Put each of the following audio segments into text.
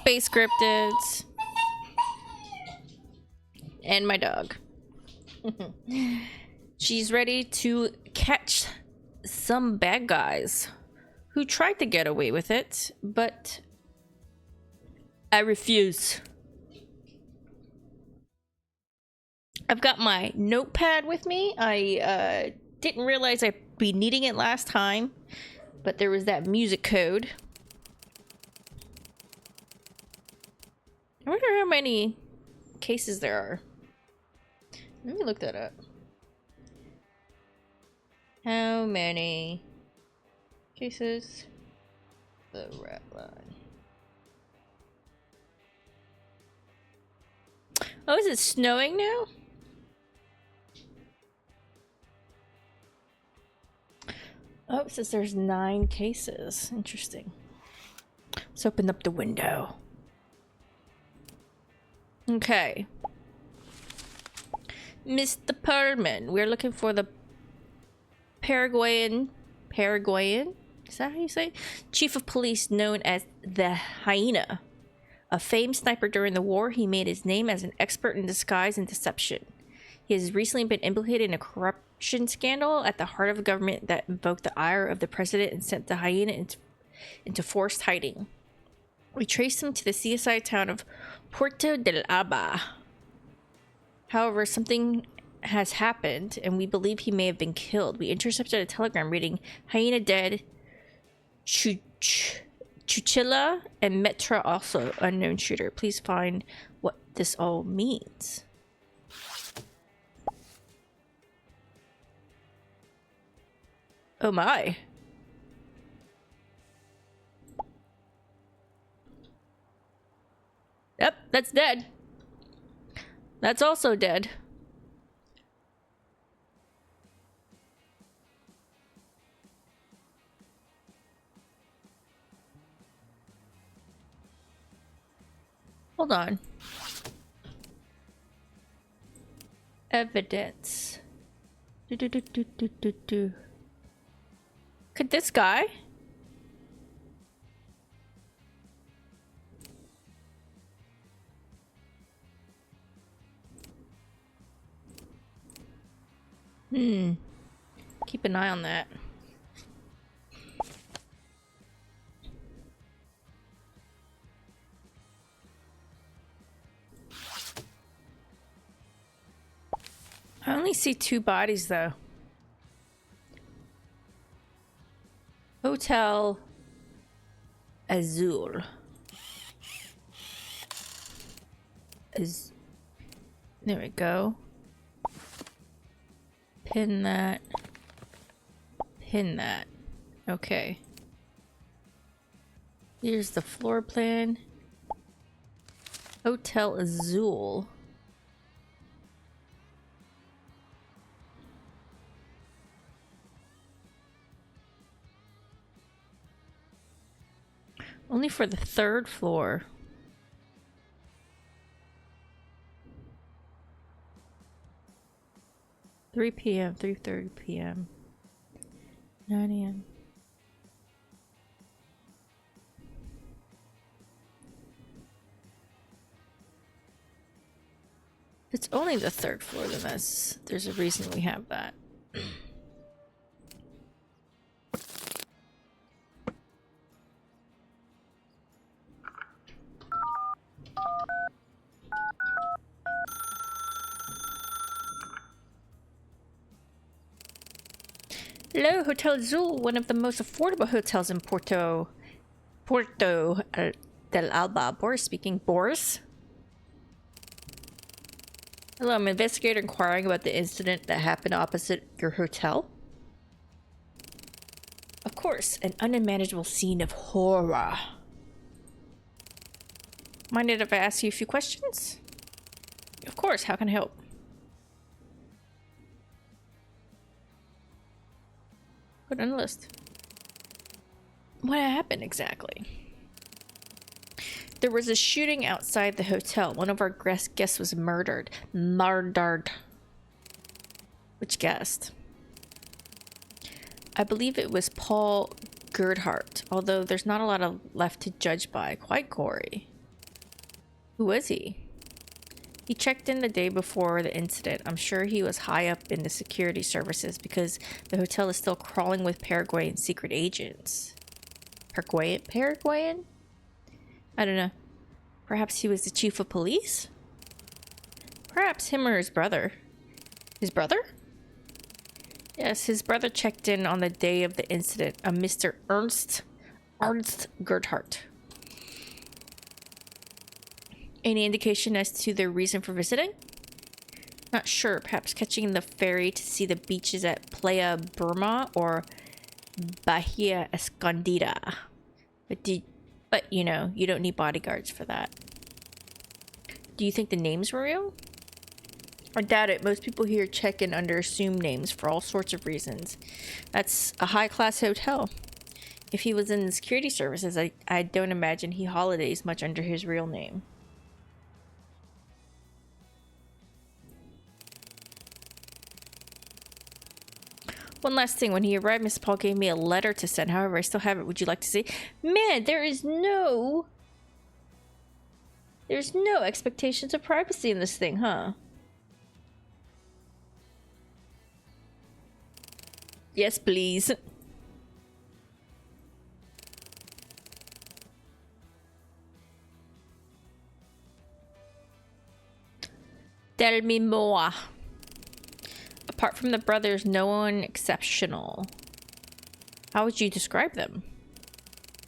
Space cryptids. And my dog. She's ready to catch some bad guys who tried to get away with it, but I refuse. I've got my notepad with me. I didn't realize I'd be needing it last time, but there was that music code. I wonder how many cases there are. Let me look that up. How many cases? The Ratline. Oh, is it snowing now? Oh, it says there's 9 cases. Interesting. Let's open up the window. Okay. Mr. Perlman, we're looking for the Paraguayan, is that how you say it? Chief of police known as the Hyena. A famed sniper during the war, he made his name as an expert in disguise and deception. He has recently been implicated in a corruption scandal at the heart of a government that invoked the ire of the president and sent the Hyena into forced hiding. We traced him to the seaside town of Puerto del Alba. However, something has happened, and we believe he may have been killed. We intercepted a telegram reading, Hyena dead, Chuchilla and Metra also, unknown shooter. Please find what this all means. Oh my. Yep, that's dead. That's also dead. Hold on. Evidence. Could this guy? Keep an eye on that. I only see 2 bodies though. Hotel Azul. There we go. Pin that. Pin that. Okay. Here's the floor plan. Hotel Azul. Only for the 3rd floor. $3 p.m., 3:30 p.m., 9 a.m. If it's only the 3rd floor, then there's a reason we have that. Hello, Hotel Azul, one of the most affordable hotels in Puerto del Alba. Boris speaking. Boris? Hello, I'm an investigator inquiring about the incident that happened opposite your hotel. Of course, an unmanageable scene of horror. Mind if I ask you a few questions? Of course, how can I help? Put on the list. What happened exactly? There was a shooting outside the hotel. One of our guests was murdered. Murdered. Which guest? I believe it was Paul Gerdhart, although there's not a lot left to judge by. Quite gory. Who was he? He checked in the day before the incident. I'm sure he was high up in the security services because the hotel is still crawling with Paraguayan secret agents. Paraguayan? I don't know. Perhaps he was the chief of police? Perhaps him or his brother. His brother? Yes, his brother checked in on the day of the incident, a Mr. Ernst Gerhardt. Any indication as to their reason for visiting? Not sure. Perhaps catching the ferry to see the beaches at Playa Burma or Bahia Escondida. But you know, you don't need bodyguards for that. Do you think the names were real? I doubt it. Most people here check in under assumed names for all sorts of reasons. That's a high-class hotel. If he was in the security services, I don't imagine he holidays much under his real name. One last thing. When he arrived, Mr. Paul gave me a letter to send. However, I still have it. Would you like to see? Man, there's no expectations of privacy in this thing, huh? Yes, please. Tell me more. Apart from the brothers, no one exceptional. How would you describe them?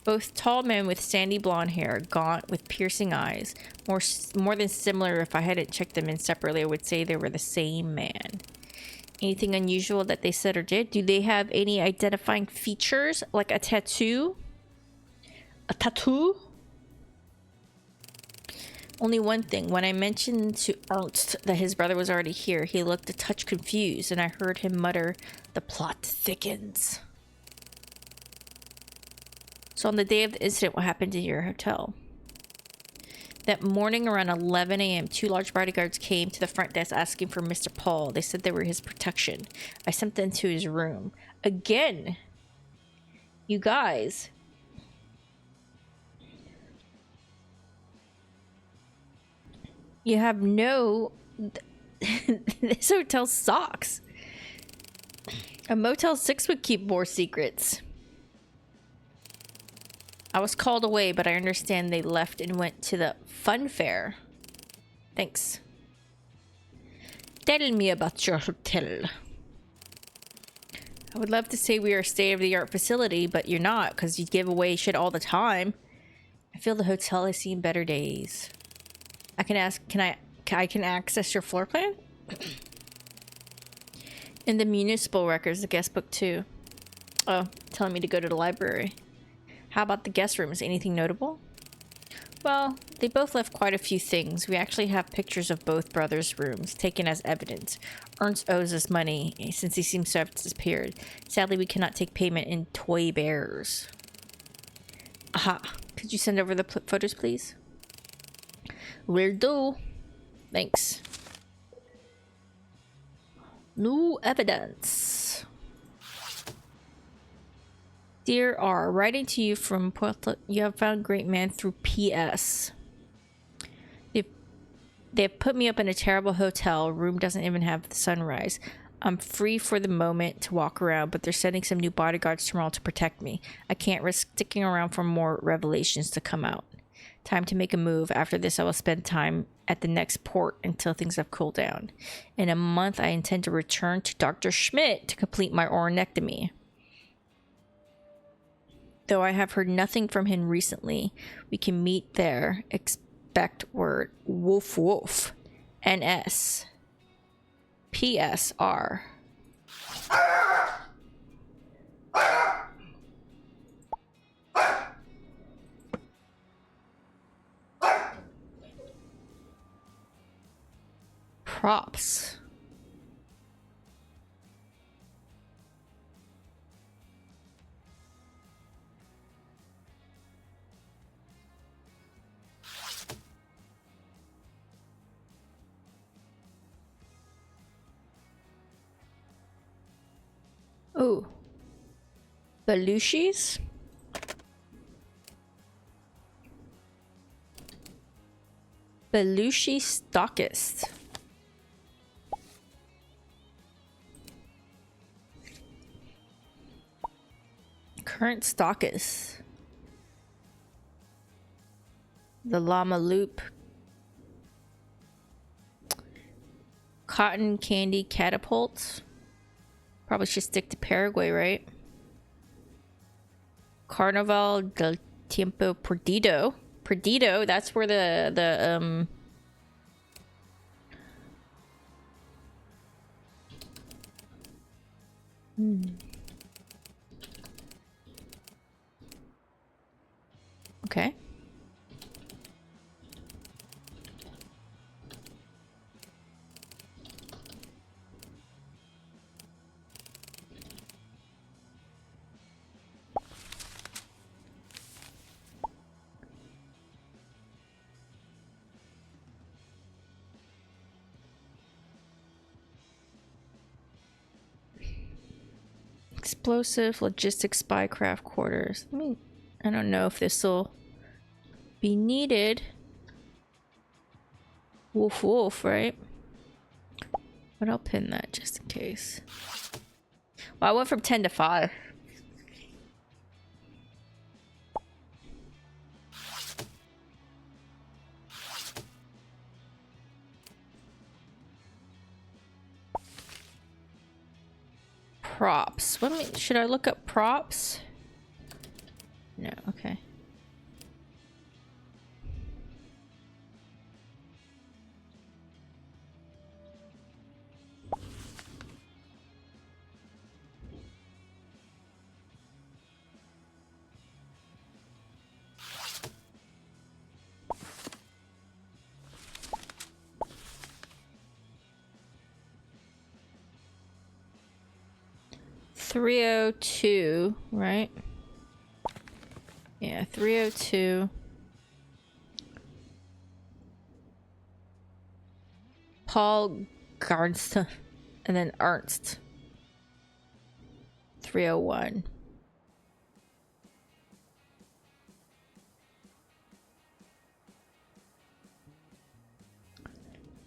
Both tall men with sandy blonde hair, gaunt with piercing eyes. More than similar. If I hadn't checked them in separately, I would say they were the same man. Anything unusual that they said or did? Do they have any identifying features, like a tattoo? A tattoo? Only one thing. When I mentioned to Ernst that his brother was already here, he looked a touch confused, and I heard him mutter, "The plot thickens." So on the day of the incident, what happened in your hotel? That morning around 11 a.m., 2 large bodyguards came to the front desk asking for Mr. Paul. They said they were his protection. I sent them to his room. Again! You guys. You have no... This hotel sucks. A Motel 6 would keep more secrets. I was called away, but I understand they left and went to the fun fair. Thanks. Tell me about your hotel. I would love to say we are a state-of-the-art facility, but you're not, because you give away shit all the time. I feel the hotel has seen better days. I can access your floor plan? In the municipal records, the guest book too. Oh, telling me to go to the library. How about the guest rooms? Anything notable? Well, they both left quite a few things. We actually have pictures of both brothers' rooms taken as evidence. Ernst owes us money since he seems to have disappeared. Sadly, we cannot take payment in toy bears. Aha. Could you send over the photos, please? Will do. Thanks. New evidence. Dear R, writing to you from Puerto, you have found great man through PS. They've put me up in a terrible hotel. Room doesn't even have the sunrise. I'm free for the moment to walk around, but they're sending some new bodyguards tomorrow to protect me. I can't risk sticking around for more revelations to come out. Time to make a move. After this, I will spend time at the next port until things have cooled down. In a month, I intend to return to Dr. Schmidt to complete my ornectomy. Though I have heard nothing from him recently, we can meet there. Expect word. Woof woof. NS. PSR. Props. Oh. Belushi's? Belushi stockist. Current stockist. The llama loop. Cotton candy catapults. Probably should stick to Paraguay, right? Carnaval del Tiempo Perdido. Perdido, that's where the Okay. Explosive logistics spycraft quarters. I don't know if this will be needed. Woof woof, right? But I'll pin that just in case. Well, I went from 10 to 5. Props. Should I look up props? No, okay. $302, right? Yeah, 302. Paul Garnst and then Ernst. 301.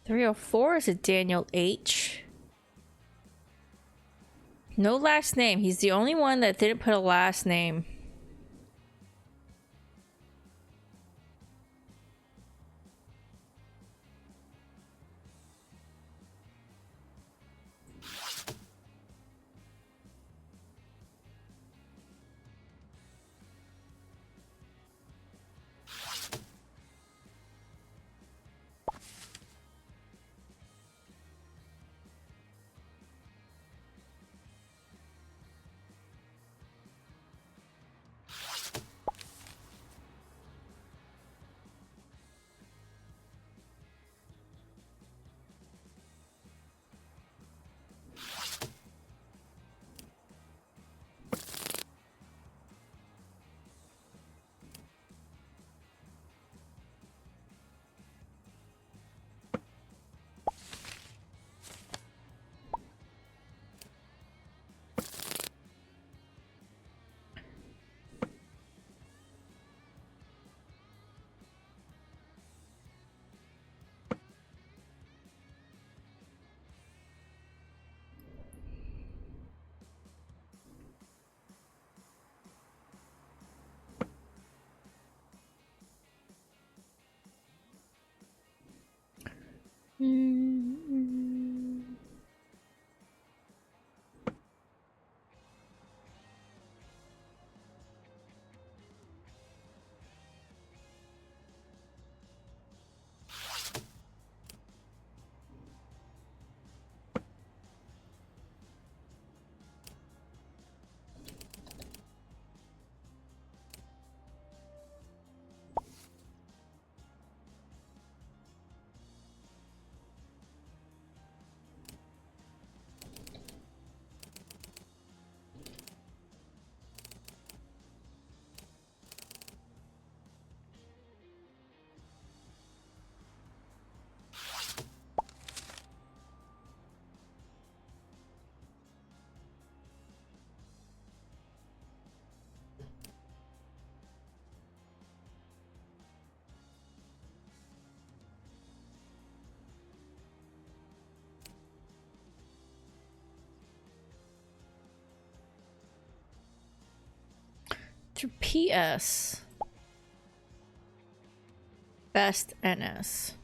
$304 is a Daniel H. No last name. He's the only one that didn't put a last name. through PS. Best NS.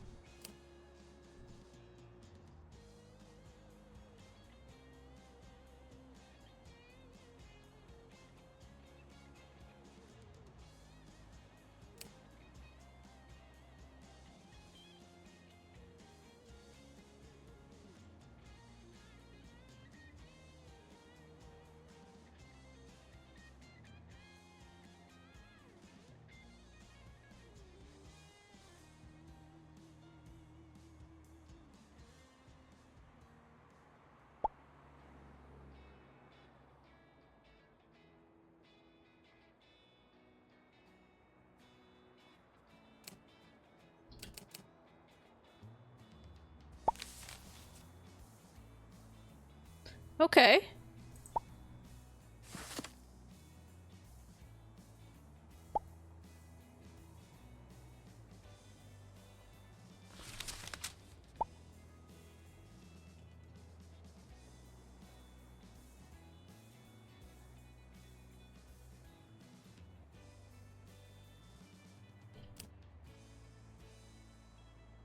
Okay.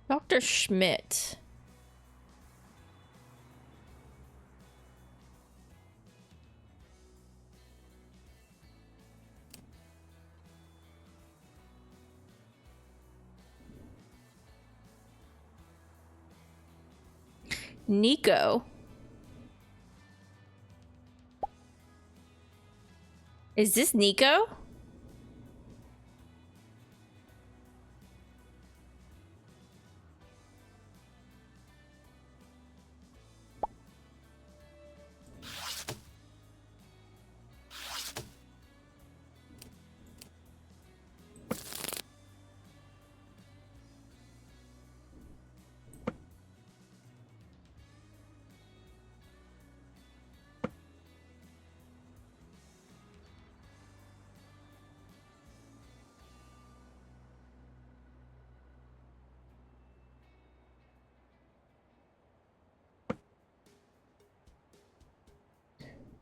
Dr. Schmidt. Nico. Is this Nico?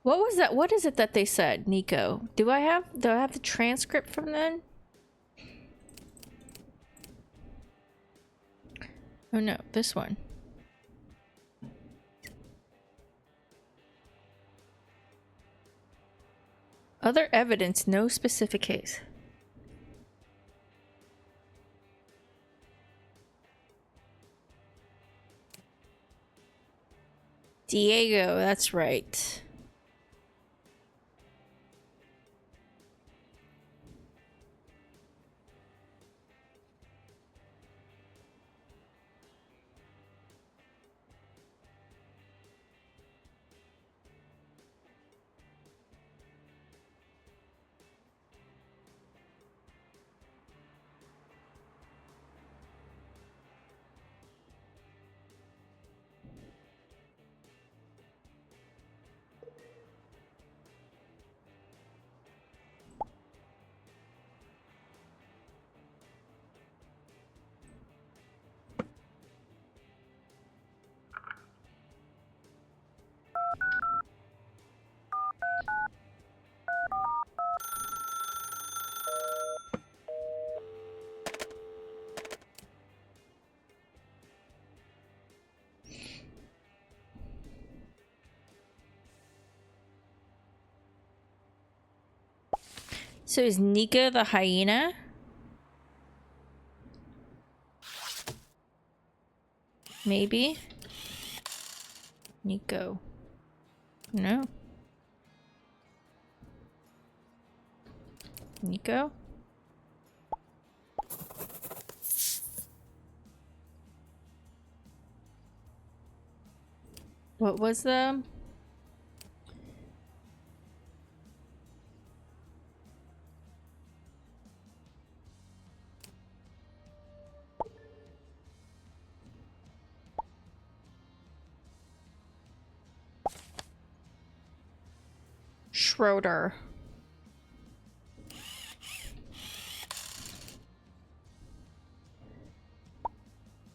What was that? What is it that they said, Nico? Do I have the transcript from then? Oh no, this one. Other evidence, no specific case. Diego, that's right. So is Nika the hyena? Maybe. Nico. No. Nico? What was the... Schroeder.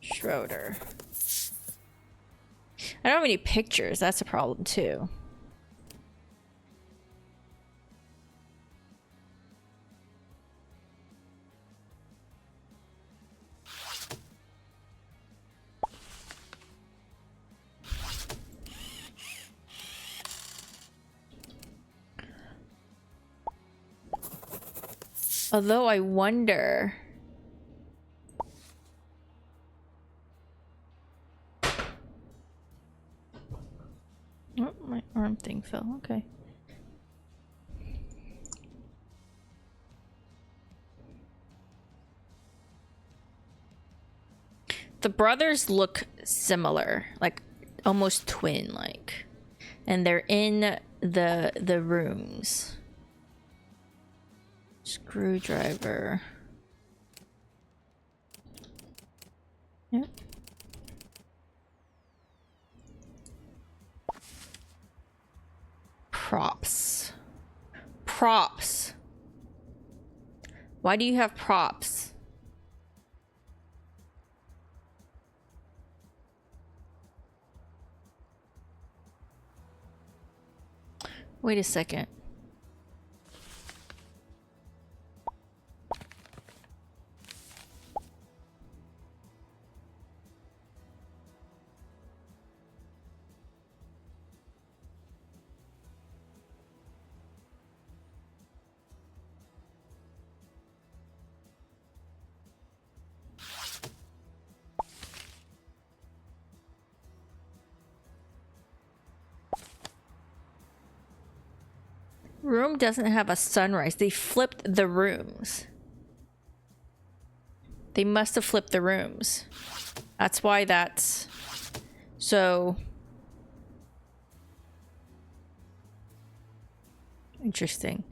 Schroeder. I don't have any pictures. That's a problem too. Although I wonder... Oh, my arm thing fell. Okay. The brothers look similar, like almost twin-like, and they're in the rooms. Screwdriver. Yep. Props. Props. Why do you have props? Wait a second. Room doesn't have a sunrise. They flipped the rooms. They must have flipped the rooms. That's why that's... So... Interesting.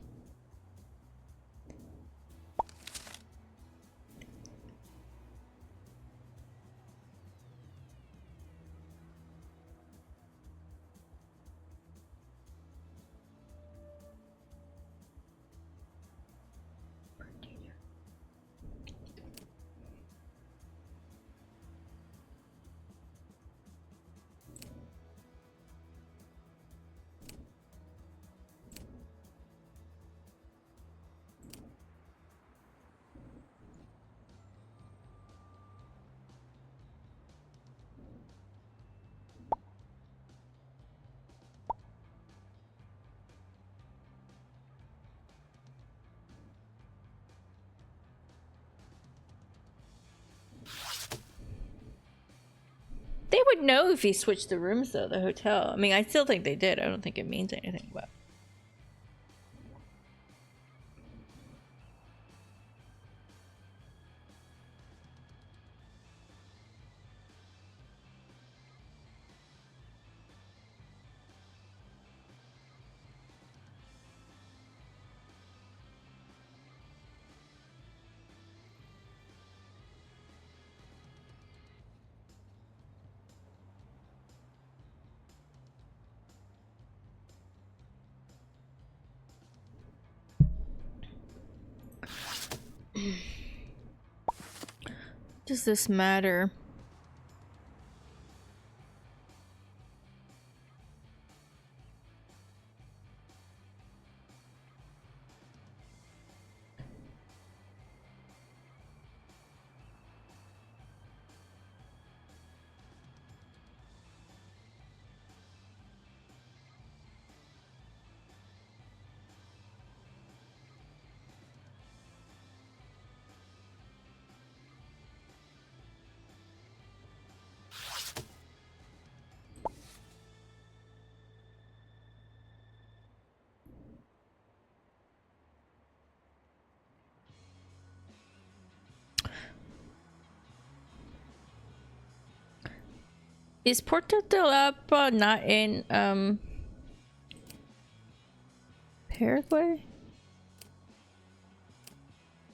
They would know if he switched the rooms, though, the hotel. I mean, I still think they did. I don't think it means anything, but... Does this matter? Is Puerto de la Apa not in Paraguay?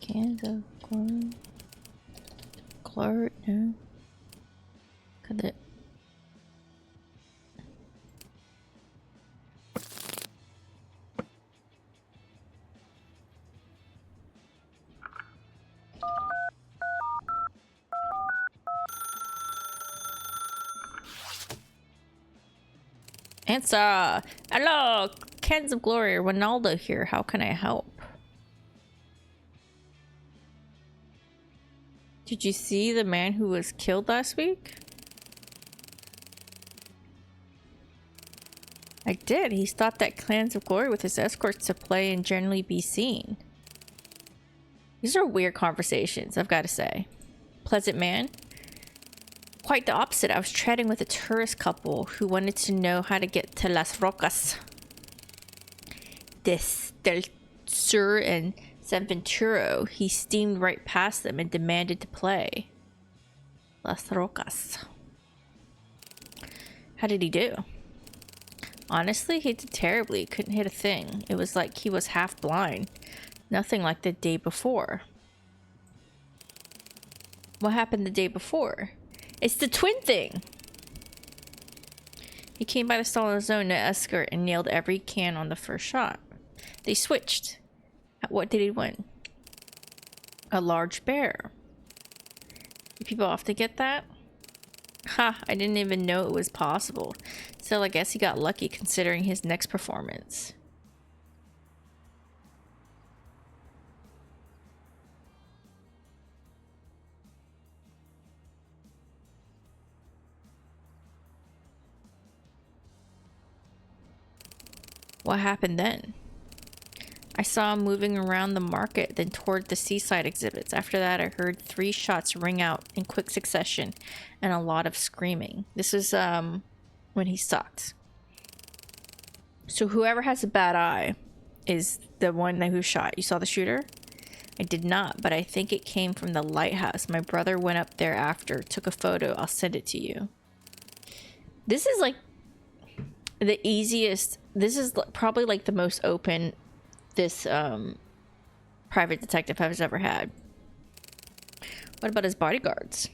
Canada, Clark, no. Could it? Answer! Hello! Cans of Glory, Ronaldo here. How can I help? Did you see the man who was killed last week? I did. He stopped at Clans of Glory with his escorts to play and generally be seen. These are weird conversations, I've got to say. Pleasant man? Quite the opposite. I was chatting with a tourist couple who wanted to know how to get to Las Rocas del Sur and San Venturo. He steamed right past them and demanded to play. Las Rocas. How did he do? Honestly, he did terribly. Couldn't hit a thing. It was like he was half blind. Nothing like the day before. What happened the day before? It's the twin thing! He came by the stall on his own, no escort, and nailed every can on the first shot. They switched. What did he win? A large bear. Do people often get that? Ha, I didn't even know it was possible. So I guess he got lucky considering his next performance. What happened then? I saw him moving around the market, then toward the seaside exhibits. After that, I heard 3 shots ring out in quick succession and a lot of screaming. This is when he sucked. So whoever has a bad eye is the one who shot. You saw the shooter? I did not, but I think it came from the lighthouse. My brother went up there after, took a photo. I'll send it to you. This is like the easiest. This is probably like the most open this private detective has ever had. What about his bodyguards?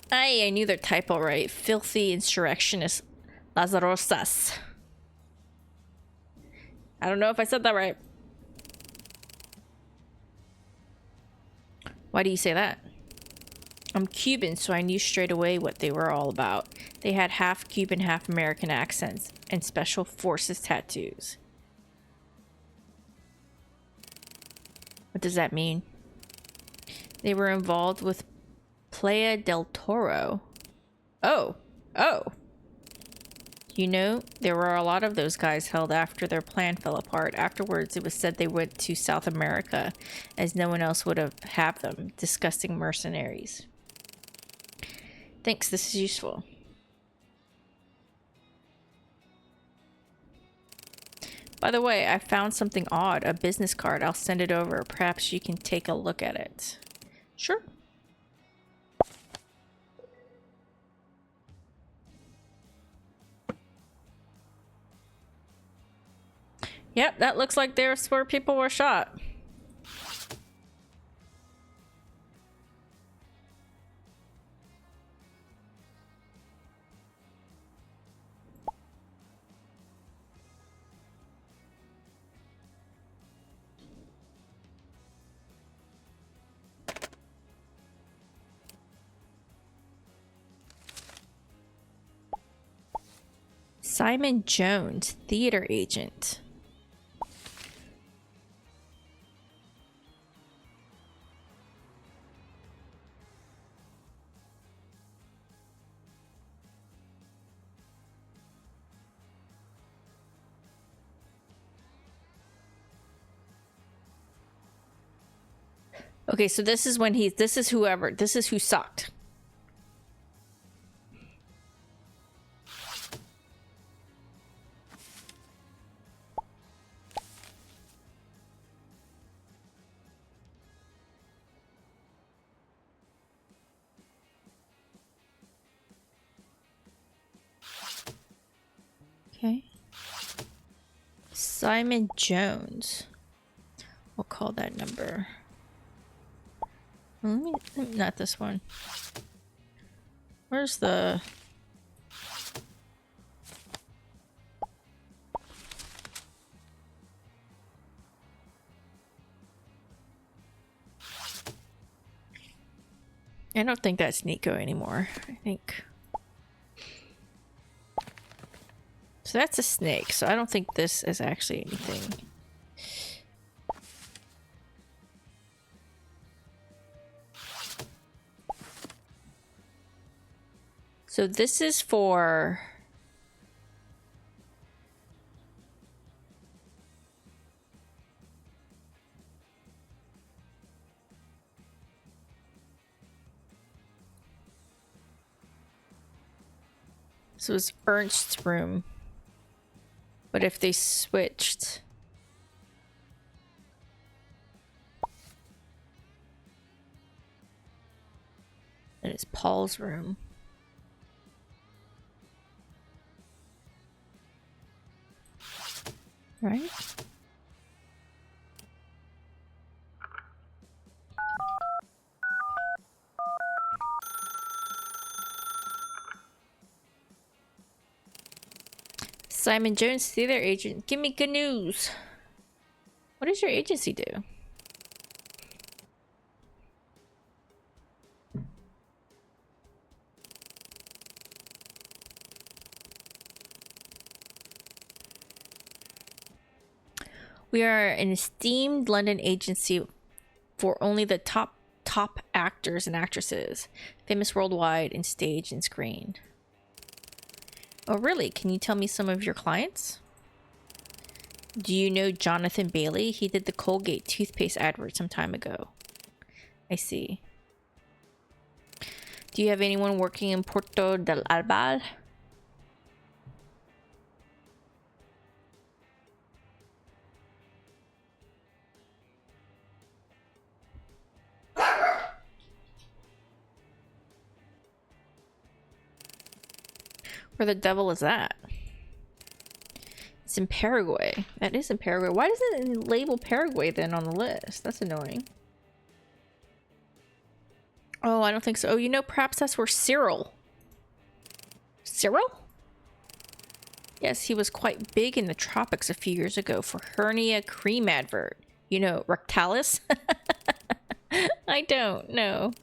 I knew their typo right. Filthy insurrectionist Lazarosas. I don't know if I said that right. Why do you say that? I'm Cuban, so I knew straight away what they were all about. They had half Cuban, half American accents and special forces tattoos. What does that mean? They were involved with Playa del Toro. Oh. You know, there were a lot of those guys held after their plan fell apart. Afterwards, it was said they went to South America, as no one else would have them. Disgusting mercenaries. Thanks, this is useful. By the way, I found something odd. A business card. I'll send it over. Perhaps you can take a look at it. Sure. Yep, that looks like there's where people were shot. Simon Jones, theater agent. Okay, so this is when this is who sucked. Okay. Simon Jones. We'll call that number. Not this one. Where's the... I don't think that's Nico anymore. I think... So that's a snake, so I don't think this is actually anything. So this is for So it's Ernst's room. But if they switched... then it's Paul's room. Right? Simon Jones, theater agent. Give me good news. What does your agency do? We are an esteemed London agency for only the top actors and actresses, famous worldwide in stage and screen. Oh, really? Can you tell me some of your clients? Do you know Jonathan Bailey? He did the Colgate toothpaste advert some time ago. I see. Do you have anyone working in Puerto del Albal? Where the devil is that? It's in Paraguay. That is in Paraguay. Why doesn't it label Paraguay then on the list? That's annoying. Oh, I don't think so. Oh, you know, perhaps that's where Cyril. Cyril? Yes, he was quite big in the tropics a few years ago for hernia cream advert. You know, Rectalis? I don't know.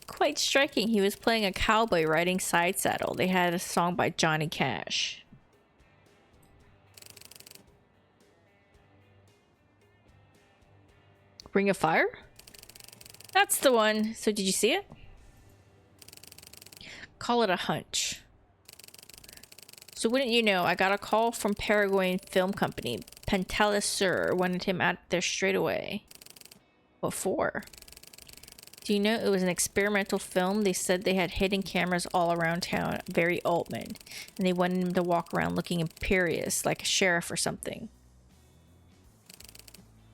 Quite striking. He was playing a cowboy riding side saddle. They had a song by Johnny Cash. Ring of Fire? That's the one. So did you see it? Call it a hunch. So wouldn't you know, I got a call from Paraguayan film company. Pentelis Sur wanted him out there straight away. What for? Do you know it was an experimental film? They said they had hidden cameras all around town, very Altman. And they wanted him to walk around looking imperious, like a sheriff or something.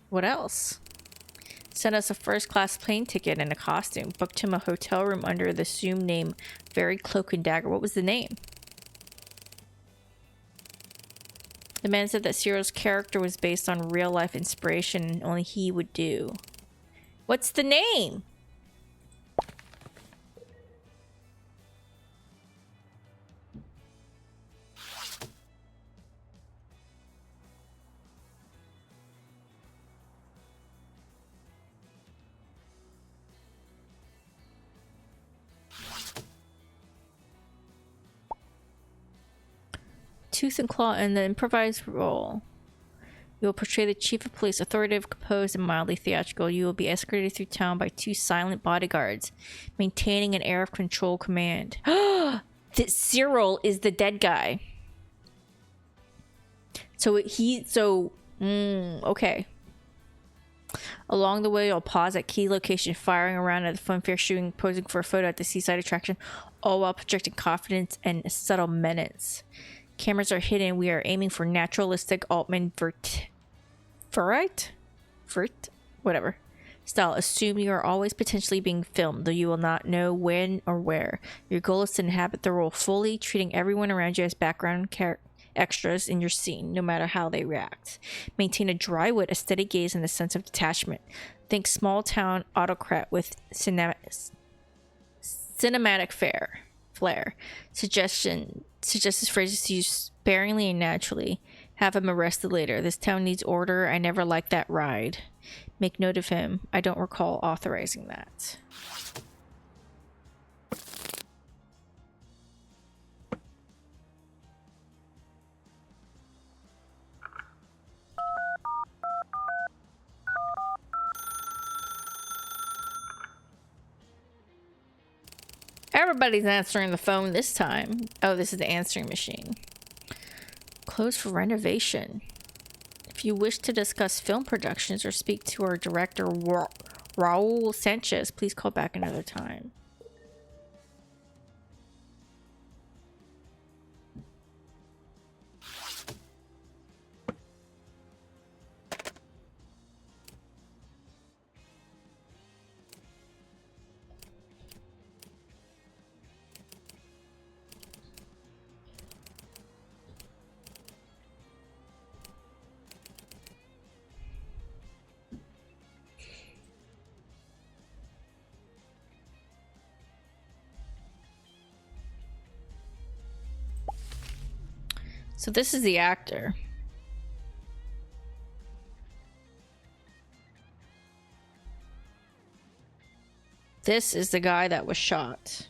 What else? Sent us a first-class plane ticket and a costume. Booked him a hotel room under the assumed name, Very Cloak and Dagger. What was the name? The man said that Cyril's character was based on real-life inspiration and only he would do. What's the name? Tooth and Claw in the improvised role. You will portray the chief of police, authoritative, composed, and mildly theatrical. You will be escorted through town by 2 silent bodyguards, maintaining an air of control command. That Cyril is the dead guy. Okay. Along the way, you'll pause at key location, firing around at the funfair, shooting, posing for a photo at the seaside attraction, all while projecting confidence and subtle menace. Cameras are hidden. We are aiming for naturalistic Altman whatever style. Assume you are always potentially being filmed, though you will not know when or where. Your goal is to inhabit the role fully, treating everyone around you as background extras in your scene, no matter how they react. Maintain a dry wit, a steady gaze, and a sense of detachment. Think small town autocrat with cinematic flair. Suggested phrases used sparingly and naturally. Have him arrested later. This town needs order. I never liked that ride. Make note of him. I don't recall authorizing that. Everybody's answering the phone this time. Oh, this is the answering machine. Closed for renovation. If you wish to discuss film productions or speak to our director, Raul Sanchez, please call back another time. So this is the actor. This is the guy that was shot.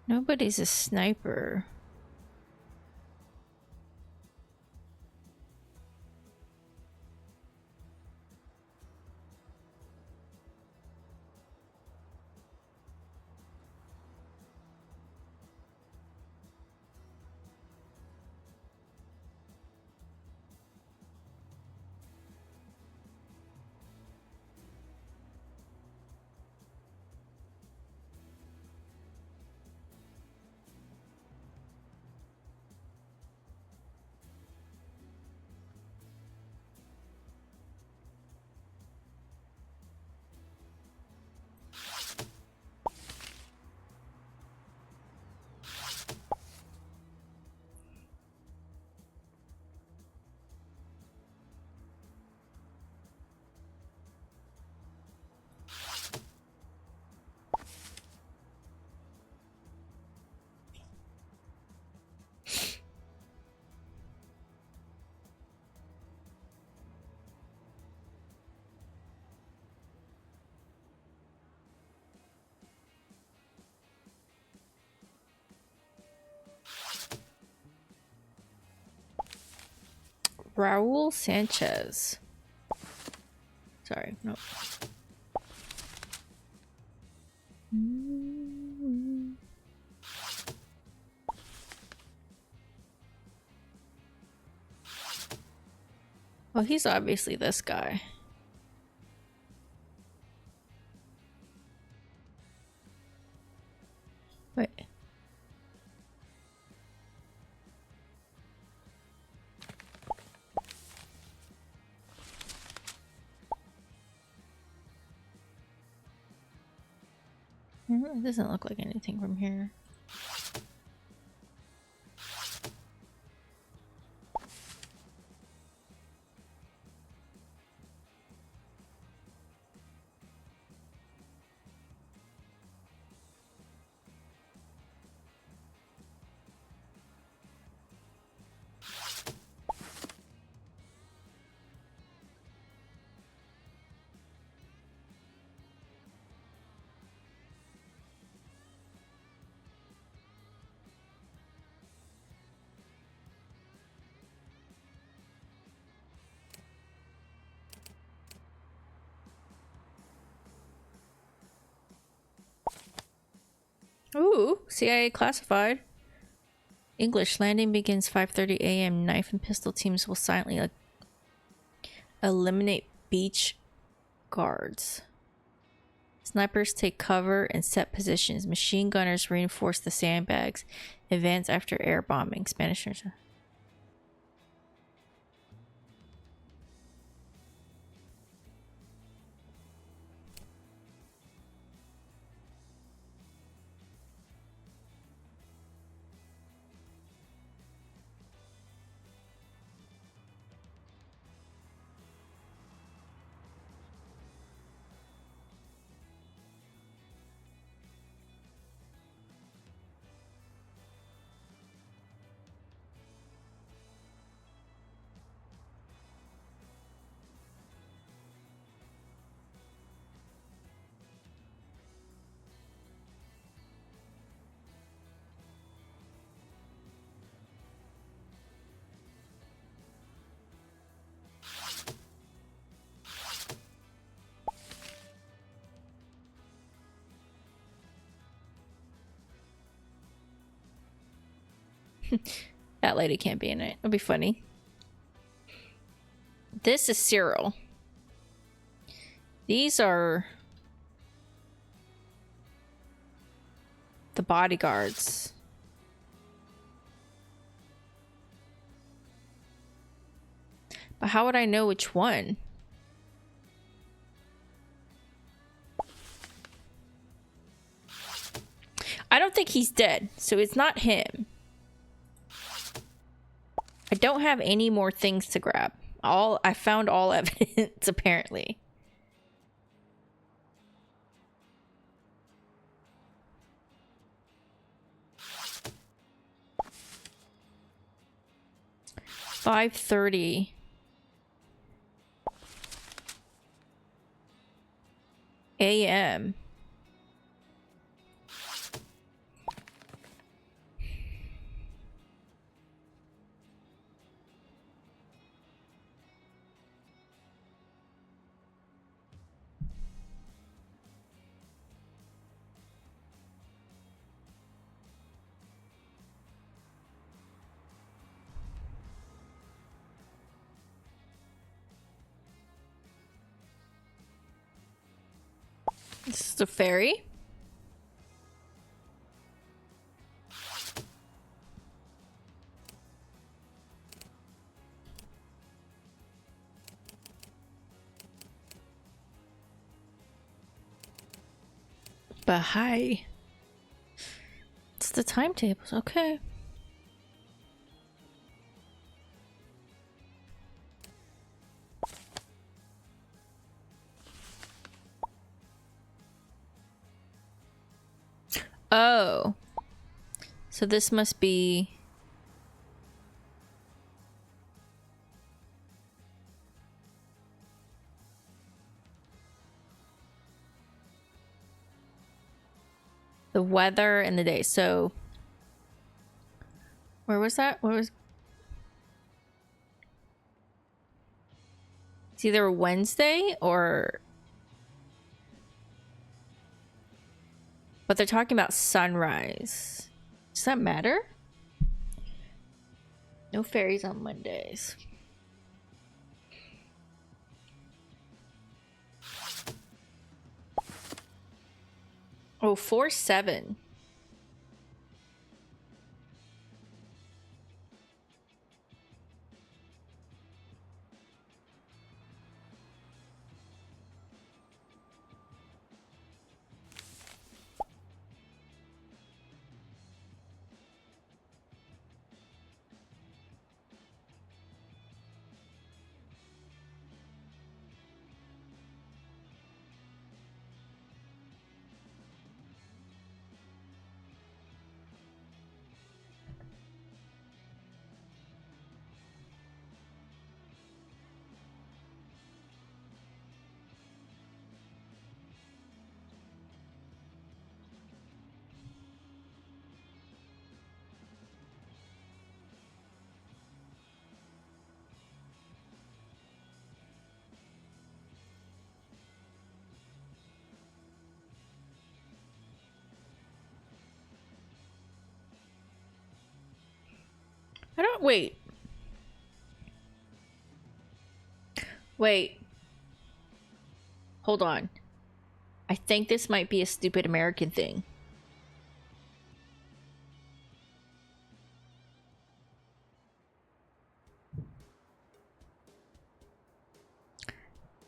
Nobody's a sniper. Raul Sanchez. Sorry, no. Well, he's obviously this guy. Wait. It doesn't look like anything from here. Ooh, CIA classified. English landing begins 5:30 a.m. Knife and pistol teams will silently eliminate beach guards. Snipers take cover and set positions. Machine gunners reinforce the sandbags. Advance after air bombing. Spanish. That lady can't be in it. It'll be funny. This is Cyril. These are... the bodyguards. But how would I know which one? I don't think he's dead, so it's not him. I don't have any more things to grab. I found all evidence, apparently. $5:30 a.m. This is the ferry. But hi. It's the timetables. Okay. Oh. So this must be... the weather and the day. So... where was that? Where was... it's either Wednesday or... but they're talking about sunrise. Does that matter? No ferries on Mondays. Oh, 4/7. I don't... wait. Wait. Hold on. I think this might be a stupid American thing.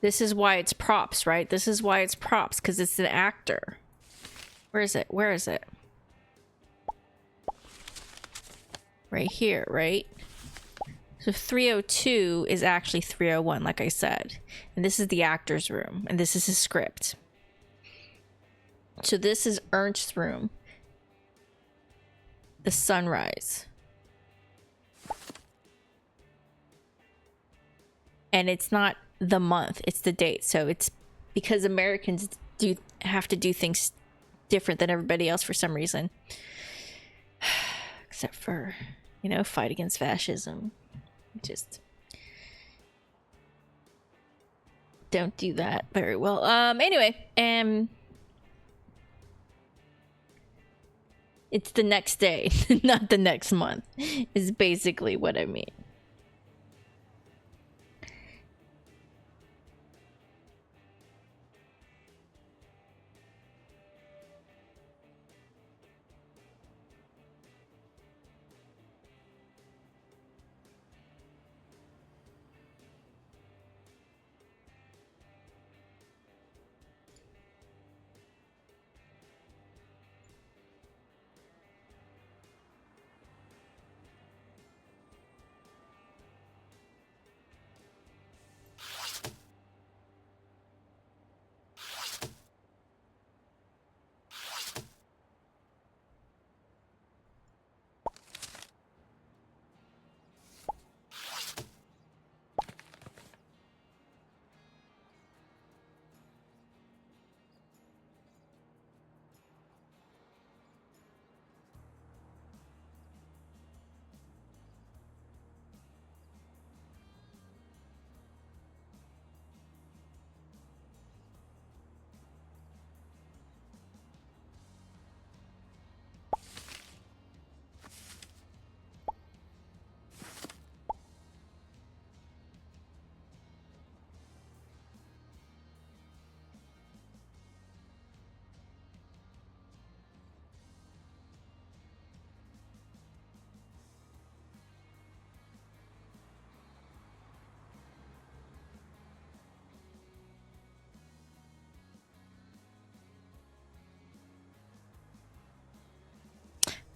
This is why it's props, right? This is why it's props, because it's an actor. Where is it? Where is it? Right here, right? So 302 is actually 301, like I said. And this is the actor's room, and this is his script. So this is Ernst's room. The sunrise. And it's not the month, it's the date. So it's because Americans do have to do things different than everybody else for some reason. Except for, you know, fight against fascism. Just don't do that very well. Anyway, it's the next day, not the next month, is basically what I mean.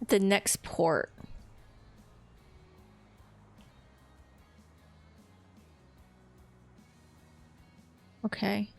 the next port? Okay.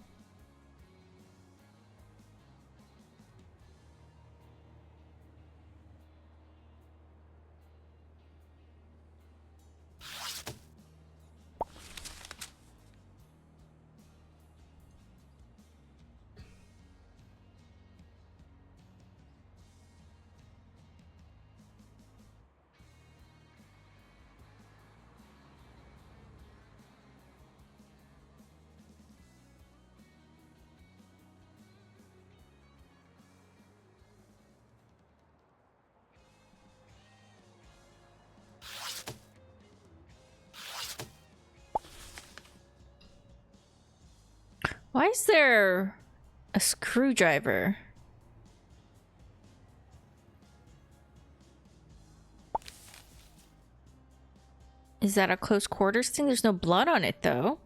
Why is there a screwdriver? Is that a close quarters thing? There's no blood on it, though.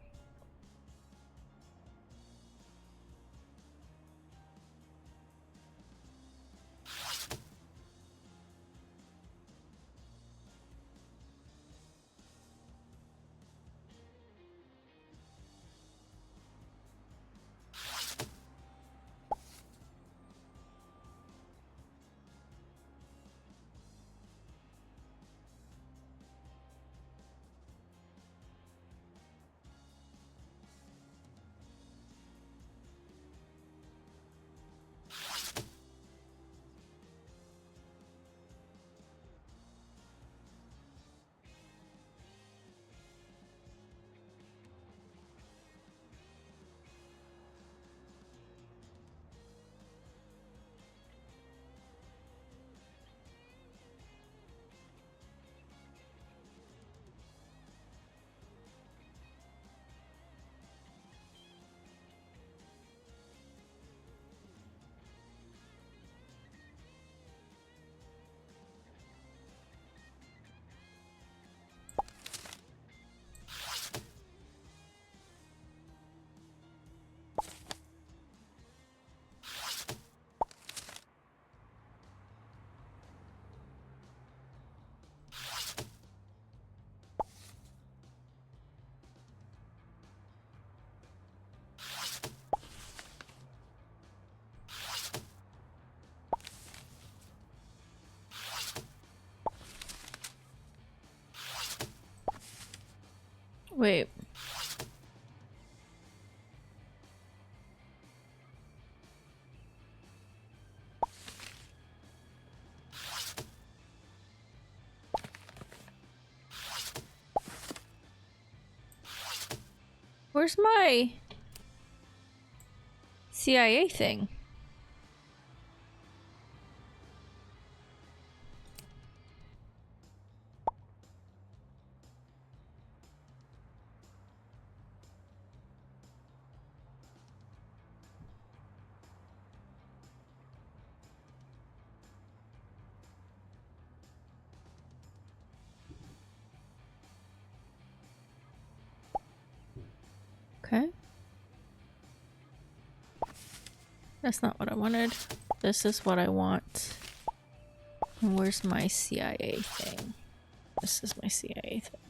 Wait. Where's my CIA thing? Okay. That's not what I wanted. This is what I want. And where's my CIA thing? This is my CIA thing.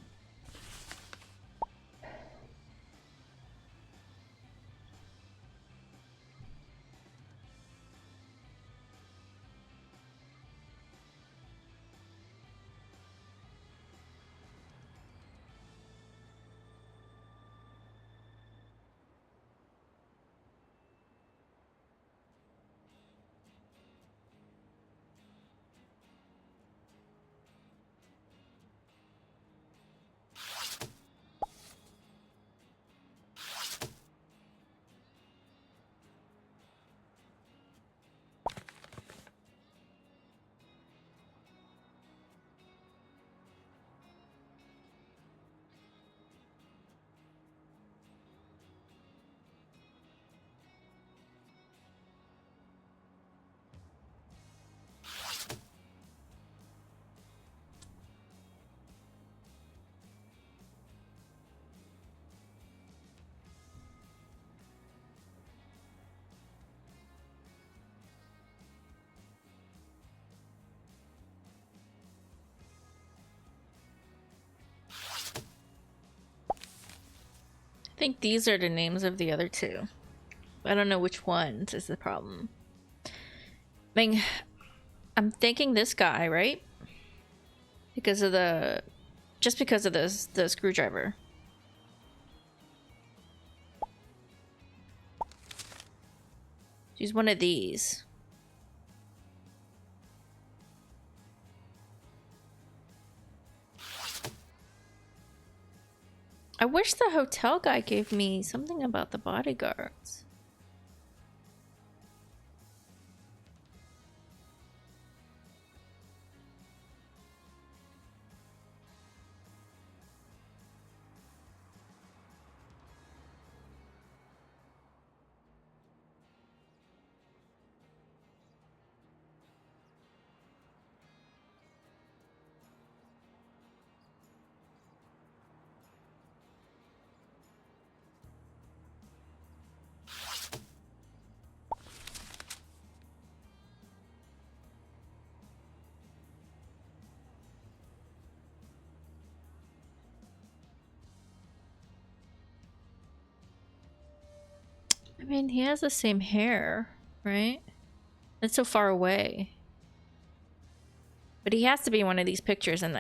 think these are the names of the other two. I don't know which ones is the problem. I mean, I'm thinking this guy, right? Because of the... Just because of this, the screwdriver. She's one of these. I wish the hotel guy gave me something about the bodyguards. I mean, he has the same hair, right? It's so far away. But he has to be one of these pictures, and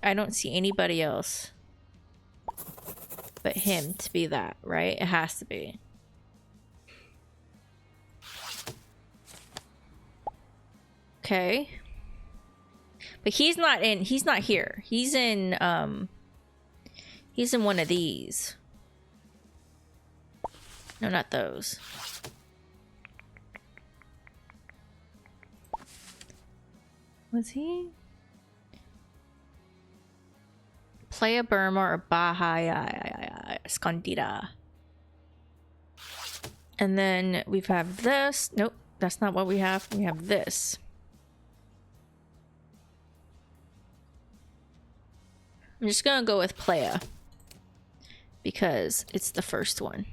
I don't see anybody else but him to be that, right? It has to be. Okay. But he's not here. He's in one of these. No, not those. Was he? Playa Burma or Bahia Escondida. And then we have this. Nope, that's not what we have. We have this. I'm just gonna go with Playa because it's the first one.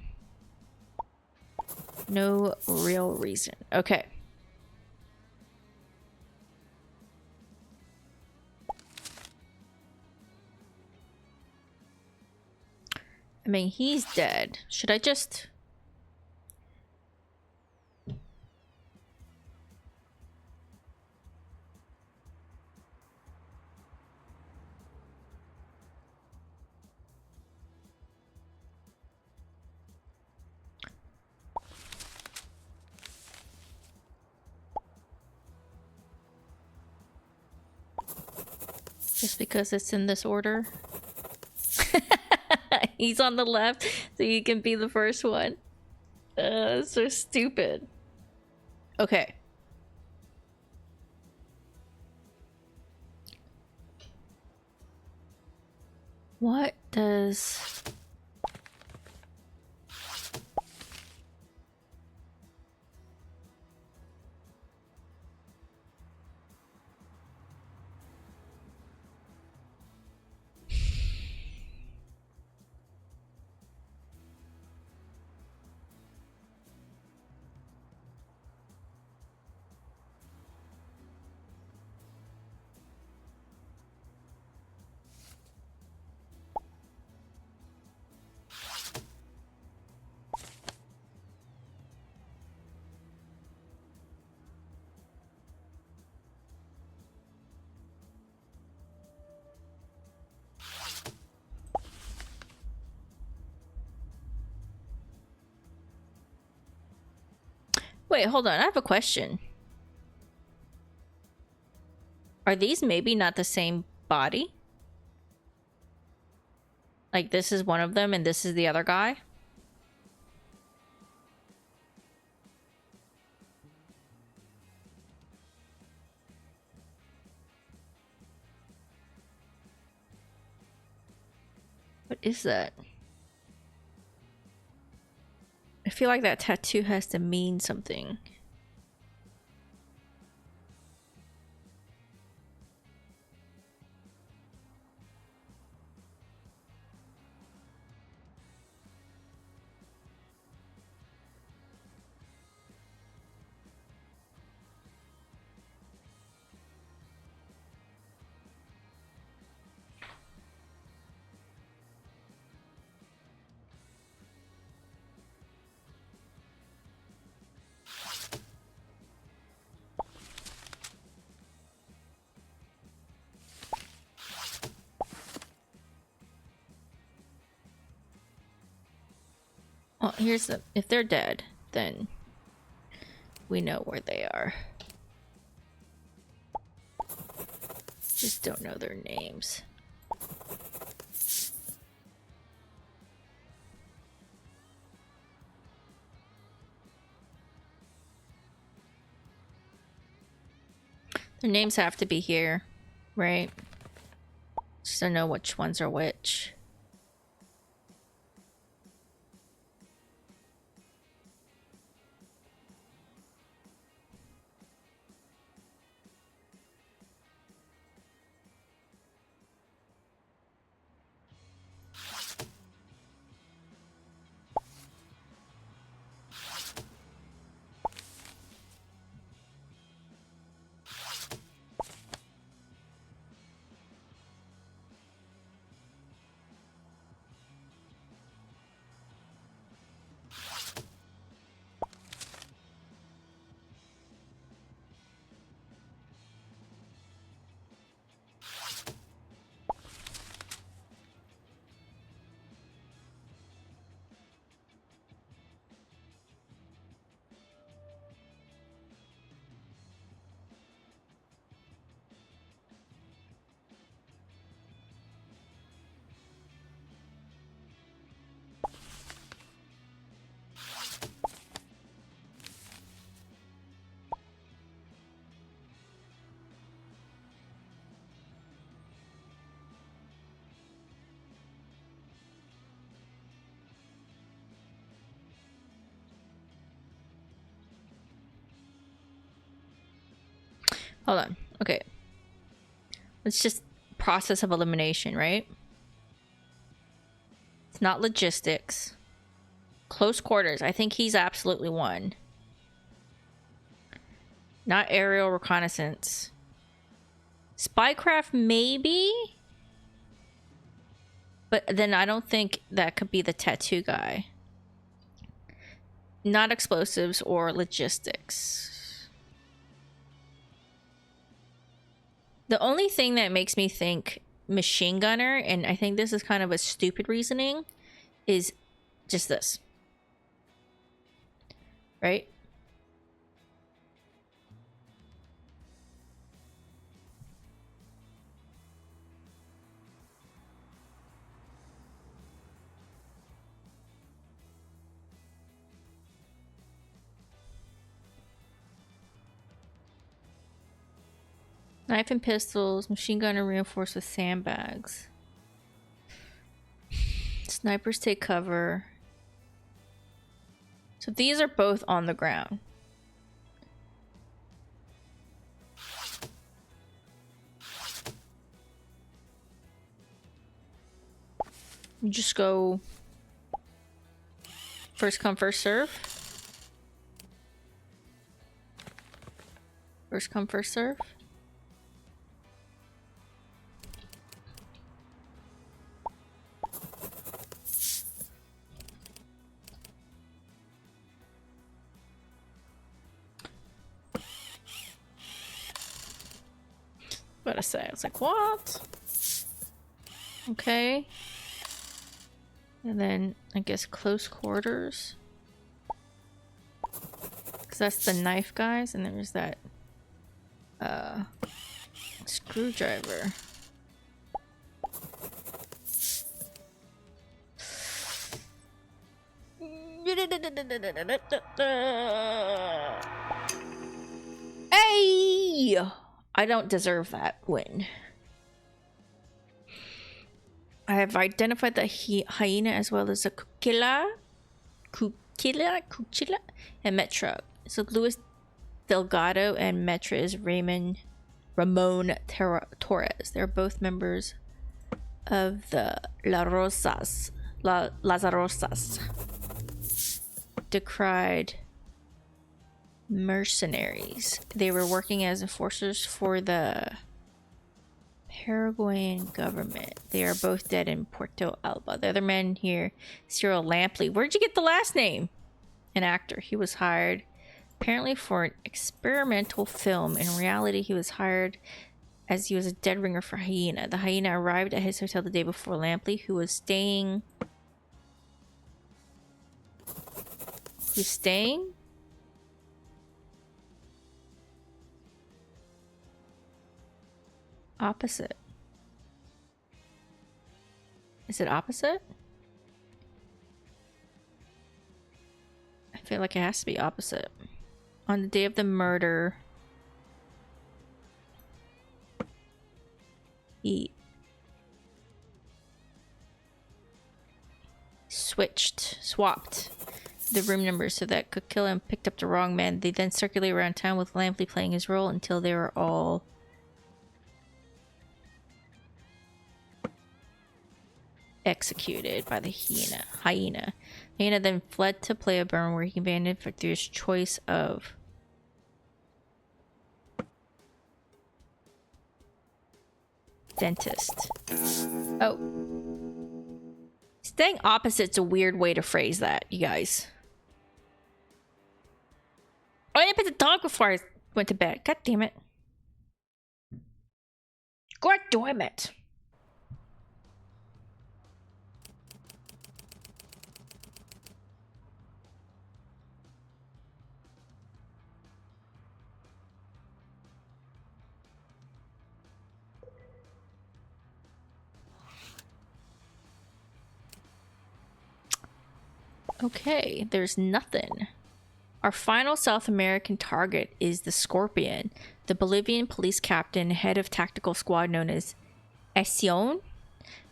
No real reason. Okay. I mean, he's dead. Should I just... Just because it's in this order? He's on the left, so you can be the first one. It's so stupid. Okay. What does... Wait, hold on. I have a question. Are these maybe not the same body? Like, this is one of them and this is the other guy? What is that? I feel like that tattoo has to mean something. Well, here's the... If they're dead, then we know where they are. Just don't know their names. Their names have to be here, right? Just to know which ones are which. Hold on. Okay. It's just process of elimination, right? It's not logistics. Close quarters. I think he's absolutely one. Not aerial reconnaissance. Spycraft, maybe? But then I don't think that could be the tattoo guy. Not explosives or logistics. The only thing that makes me think machine gunner, and I think this is kind of a stupid reasoning, is just this. Right? Knife and pistols, machine gunner reinforced with sandbags. Snipers take cover. So these are both on the ground. You just go first come, first serve. First come, first serve. What I say? I was like, what? Okay. And then I guess close quarters. Because that's the knife guys, and there's that screwdriver. Hey! I don't deserve that win. I have identified the hyena as well as a cuchilla, and Metra. So Luis Delgado and Metra is Ramon Torres. They're both members of the Las Rosas. Decried mercenaries. They were working as enforcers for the Paraguayan government. They are both dead in Puerto Alba. The other man here, Cyril Lampley. Where'd you get the last name? An actor. He was hired apparently for an experimental film. In reality, he was hired as he was a dead ringer for Hyena. The Hyena arrived at his hotel the day before Lampley, who was staying Who's staying? Opposite. Is it opposite? I feel like it has to be opposite. On the day of the murder, he swapped the room numbers so that could kill him, picked up the wrong man. They then circulate around town with Lampley playing his role until they were all executed by the hyena. Hyena then fled to Playburn, where he abandoned Victor's choice of dentist. Oh. Staying opposite's a weird way to phrase that, you guys. Oh, I didn't put the dog before I went to bed. God damn it. God damn it. Okay, there's nothing. Our final South American target is the Scorpion, the Bolivian police captain, head of tactical squad known as Acción.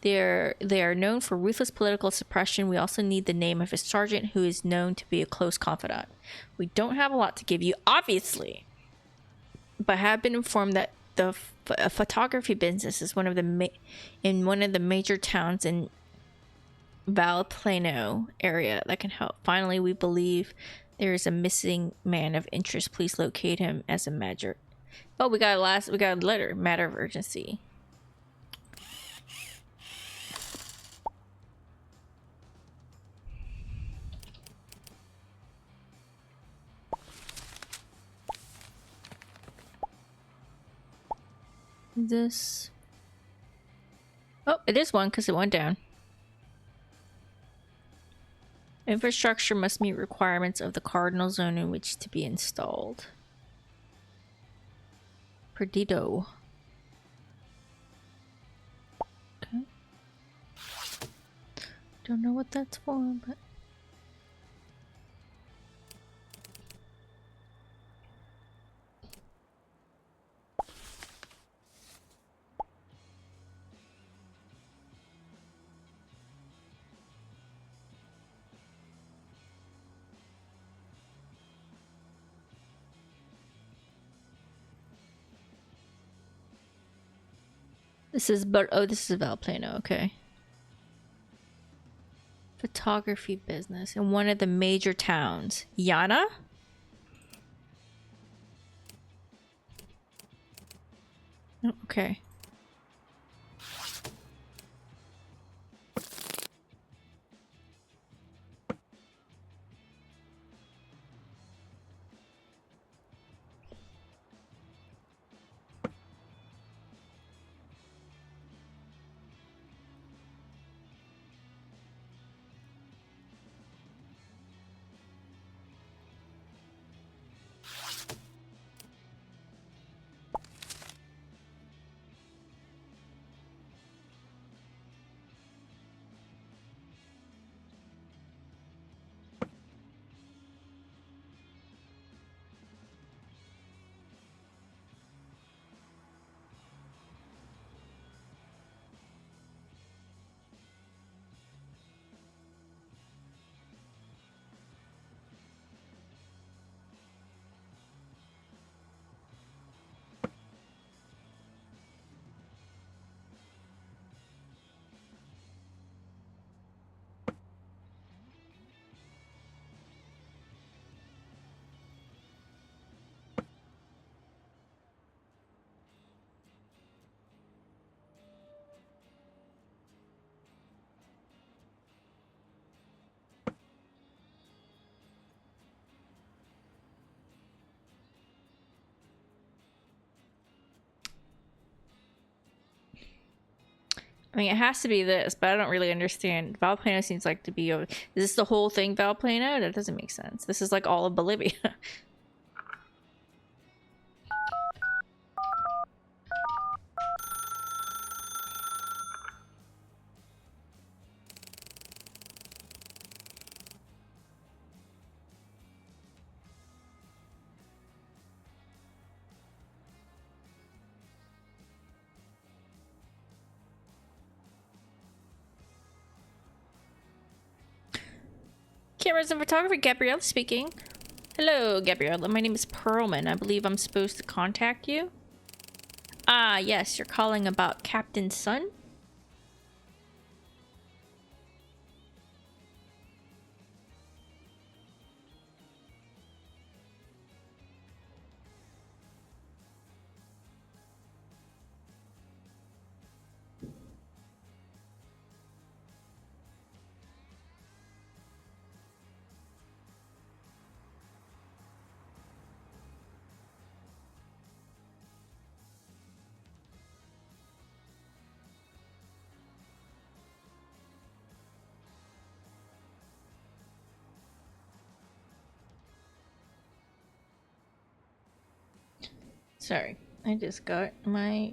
They are known for ruthless political suppression. We also need the name of a sergeant who is known to be a close confidant. We don't have a lot to give you, obviously, but have been informed that the photography business is one of the major towns in Valplano area that can help. Finally, we believe there is a missing man of interest. Please locate him as a matter. Oh, we got a letter. Matter of urgency. This. Oh, it is one because it went down. Infrastructure must meet requirements of the cardinal zone in which to be installed. Perdido. Okay. Don't know what that's for, but... This is Valplano, okay. Photography business in one of the major towns. Yana? Oh, okay. mean, it has to be this, but I don't really understand. Valplano seems like to be... Is this the whole thing, Valplano? That doesn't make sense. This is like all of Bolivia. Cameras and photographer, Gabriella speaking. Hello, Gabriella. My name is Perlman. I believe I'm supposed to contact you. Ah, yes. You're calling about Captain Sun? Sorry, I just got my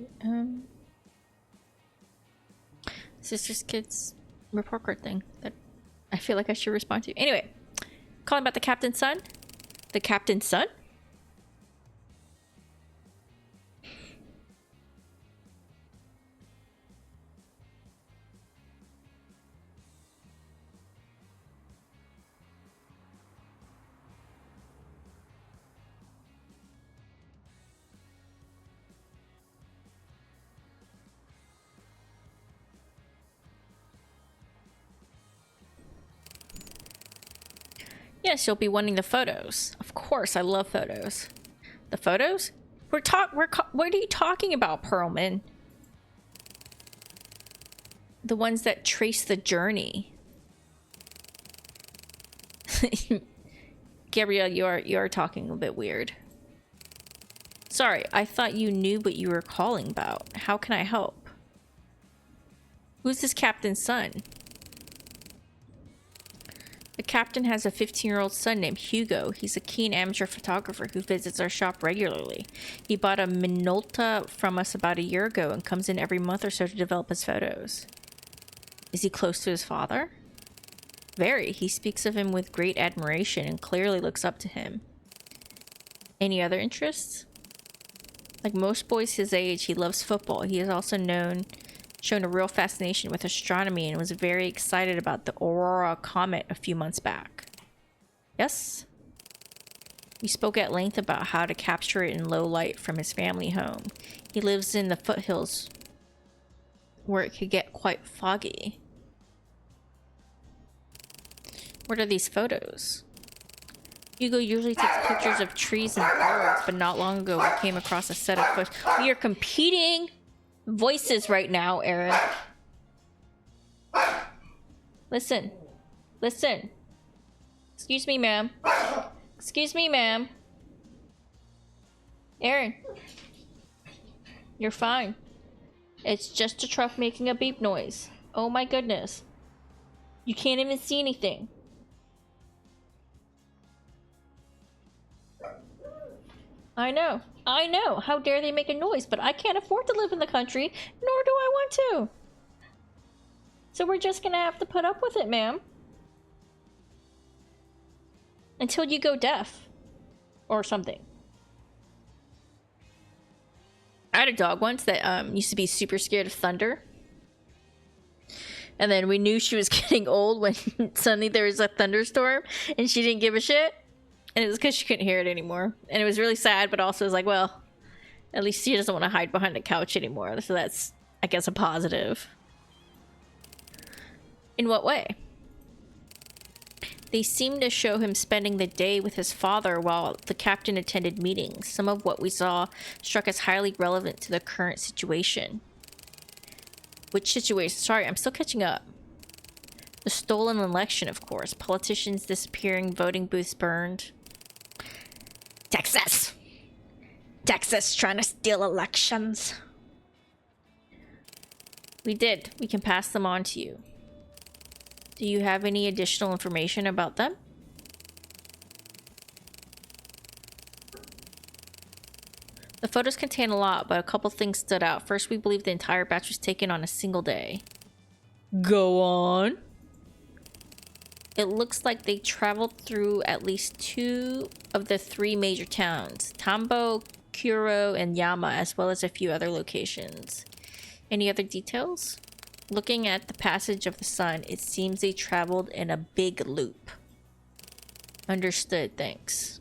sister's kids report card thing that I feel like I should respond to. Anyway, calling about the Captain's son. The Captain's son? Yes, you'll be wanting the photos. Of course, I love photos. The photos? What are you talking about, Perlman? The ones that trace the journey. Gabrielle, you are talking a bit weird. Sorry, I thought you knew what you were calling about. How can I help? Who's this Captain's son? The captain has a 15-year-old son named Hugo. He's a keen amateur photographer who visits our shop regularly. He bought a Minolta from us about a year ago and comes in every month or so to develop his photos. Is he close to his father? Very. He speaks of him with great admiration and clearly looks up to him. Any other interests? Like most boys his age, he loves football. He is also shown a real fascination with astronomy and was very excited about the Aurora comet a few months back. Yes? We spoke at length about how to capture it in low light from his family home. He lives in the foothills where it could get quite foggy. What are these photos? Hugo usually takes pictures of trees and birds, but not long ago we came across a set of photos. We are competing voices right now, Aaron. Listen. Listen. Excuse me, ma'am. Excuse me, ma'am. Aaron. You're fine. It's just a truck making a beep noise. Oh my goodness. You can't even see anything. I know. I know. How dare they make a noise? But I can't afford to live in the country, nor do I want to. So we're just gonna have to put up with it, ma'am. Until you go deaf. Or something. I had a dog once that used to be super scared of thunder. And then we knew she was getting old when suddenly there was a thunderstorm and she didn't give a shit. And it was because she couldn't hear it anymore. And it was really sad, but also it was like, well, at least she doesn't want to hide behind a couch anymore. So that's, I guess, a positive. In what way? They seemed to show him spending the day with his father while the captain attended meetings. Some of what we saw struck us highly relevant to the current situation. Which situation? Sorry, I'm still catching up. The stolen election, of course. Politicians disappearing, voting booths burned. Texas! Texas trying to steal elections. We did. We can pass them on to you. Do you have any additional information about them? The photos contain a lot, but a couple things stood out. First, we believe the entire batch was taken on a single day. Go on. It looks like they traveled through at least 2 of the 3 major towns, Tambo, Kuro, and Yama, as well as a few other locations. Any other details? Looking at the passage of the sun, it seems they traveled in a big loop. Understood, thanks.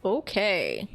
Okay.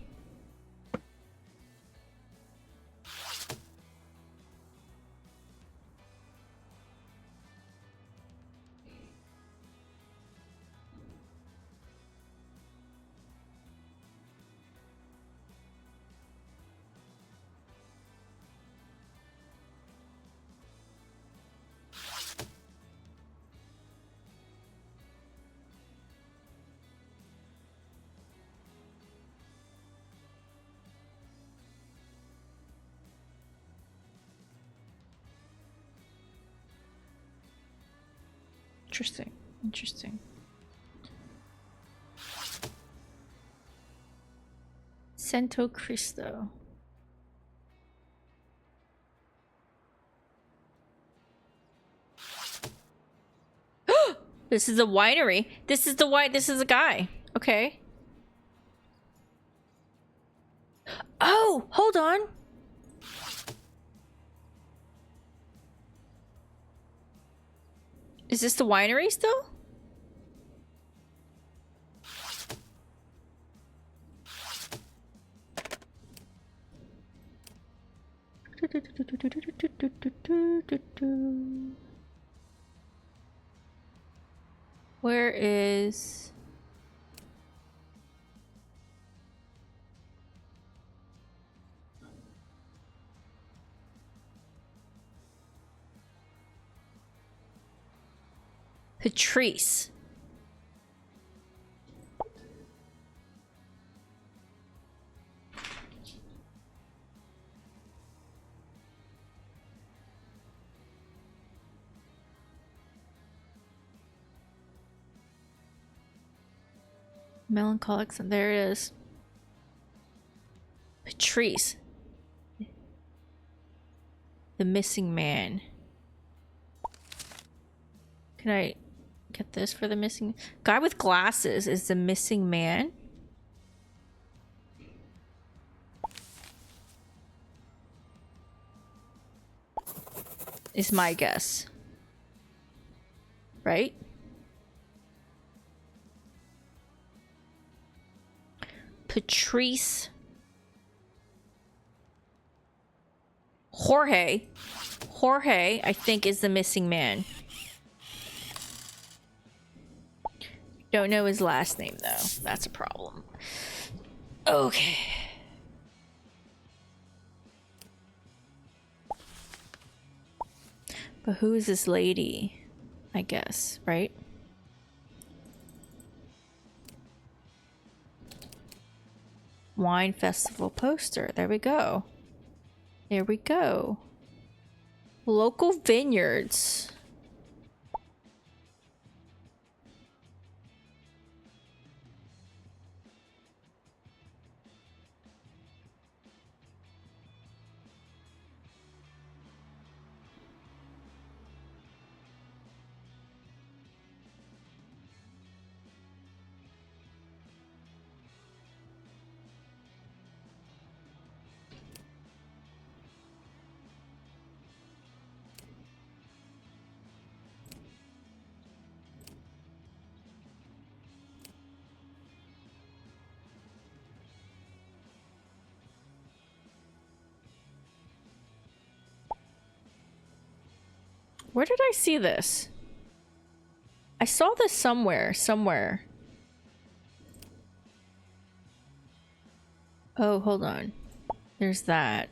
Interesting. Interesting. Santo Cristo. This is a winery. This is a guy. Okay. Oh, hold on. Is this the winery still? Where is... Patrice. Melancholics, and there it is. Patrice. The missing man. Can I get this for the missing... Guy with glasses is the missing man? Is my guess. Right? Patrice. Jorge. Jorge, I think, is the missing man. Don't know his last name, though. That's a problem. Okay. But who is this lady? I guess, right? Wine festival poster. There we go. There we go. Local vineyards. Where did I see this? I saw this somewhere. Oh, hold on. There's that.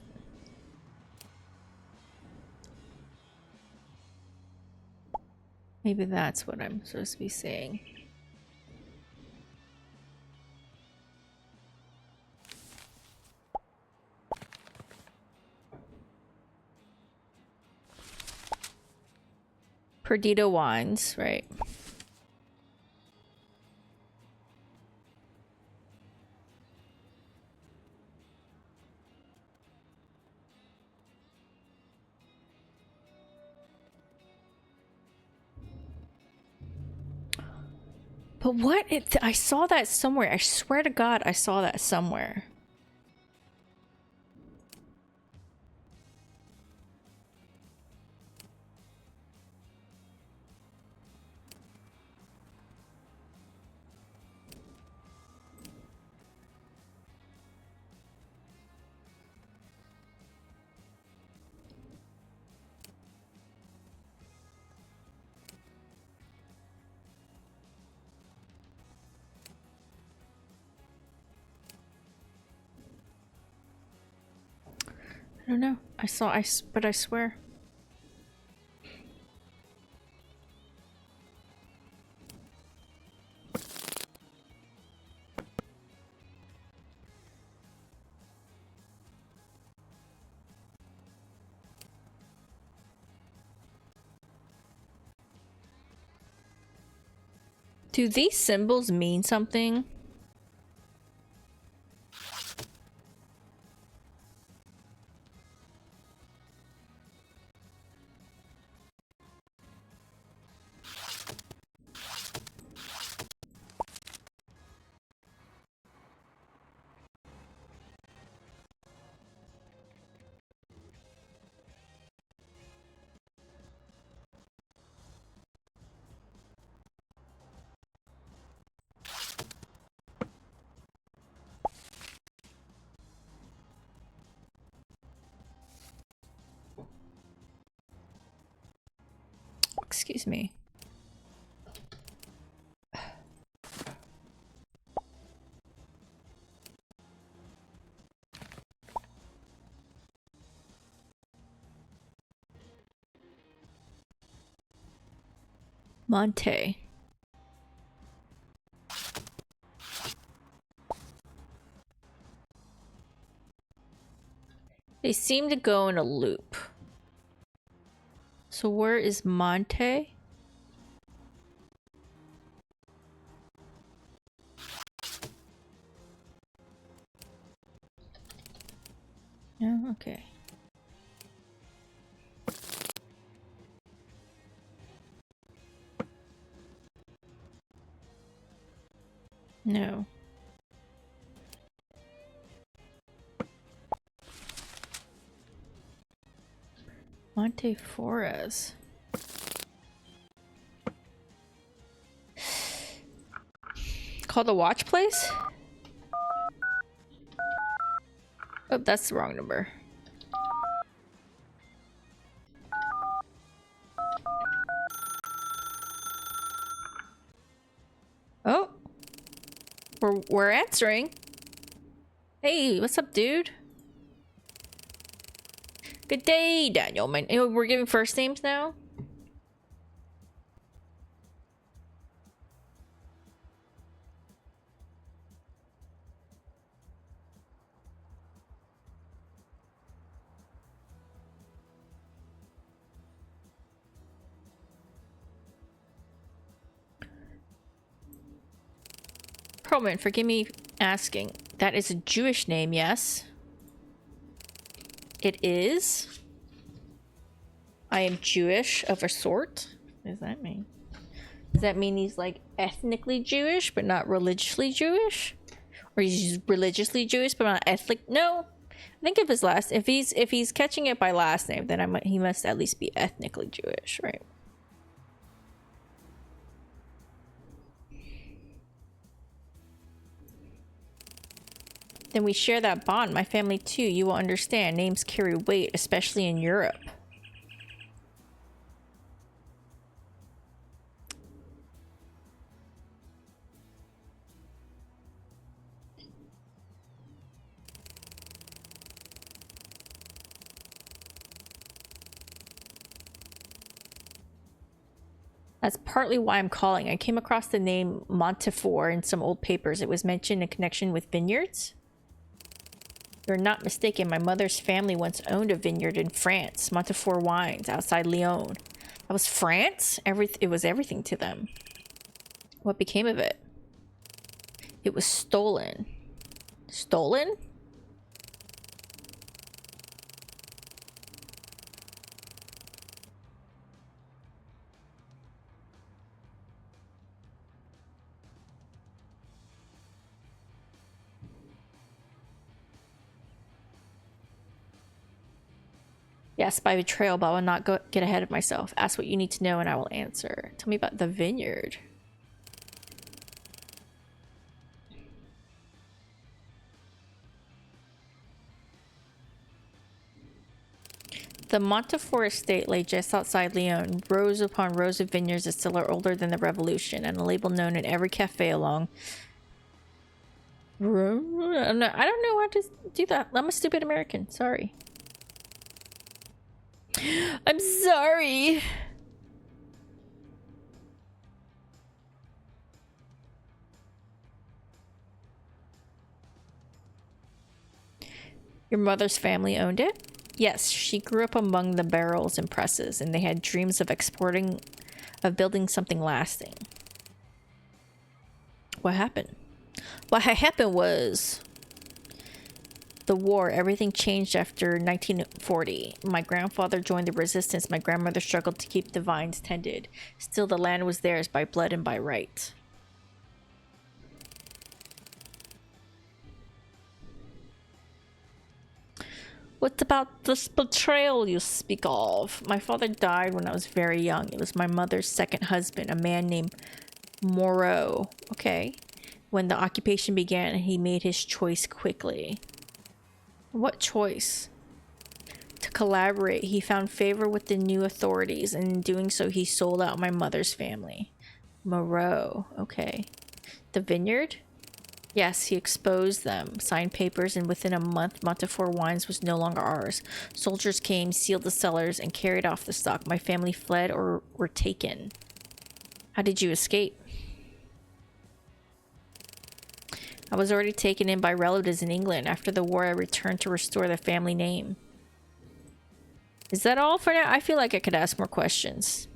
Maybe that's what I'm supposed to be saying. Perdido wines, right? But what? I saw that somewhere. I swear to God, I saw that somewhere. I don't know. But I swear. Do these symbols mean something? Excuse me. Monte. They seem to go in a loop. So where is Monte? Oh, okay. No. Monte Flores. Call the watch place? Oh, that's the wrong number. Oh. We're answering. Hey, what's up, dude? Good day, Daniel. We're giving first names now? Perlman, forgive me asking. That is a Jewish name, yes? It is. I am Jewish of a sort. What does that mean? Does that mean he's like ethnically Jewish but not religiously Jewish? Or he's religiously Jewish but not ethnic? No. Think of his last. If he's catching it by last name, then he must at least be ethnically Jewish, right? Then we share that bond. My family too. You will understand. Names carry weight, especially in Europe. That's partly why I'm calling. I came across the name Montefiore in some old papers. It was mentioned in connection with vineyards. You're not mistaken. My mother's family once owned a vineyard in France, Montefiore Wines, outside Lyon. That was France? It was everything to them. What became of it? It was stolen. Stolen? Yes, by betrayal, but I will not get ahead of myself. Ask what you need to know and I will answer. Tell me about the vineyard. The Montefiore estate lay just outside Lyon. Rows upon rows of vineyards that still are older than the Revolution, and a label known in every cafe along. I don't know how to do that. I'm a stupid American. Sorry. I'm sorry. Your mother's family owned it? Yes, she grew up among the barrels and presses, and they had dreams of building something lasting. What happened? What had happened was the war. Everything changed after 1940. My grandfather joined the resistance. My grandmother struggled to keep the vines tended. Still, the land was theirs by blood and by right. What about this betrayal you speak of? My father died when I was very young. It was my mother's second husband, a man named Moreau. Okay. When the occupation began, he made his choice quickly. What choice? To collaborate. He found favor with the new authorities, and in doing so, he sold out my mother's family. Moreau. Okay. The vineyard? Yes, he exposed them, signed papers, and within a month, Montefiore Wines was no longer ours. Soldiers came, sealed the cellars, and carried off the stock. My family fled or were taken. How did you escape? I was already taken in by relatives in England. After the war, I returned to restore the family name. Is that all for now? I feel like I could ask more questions.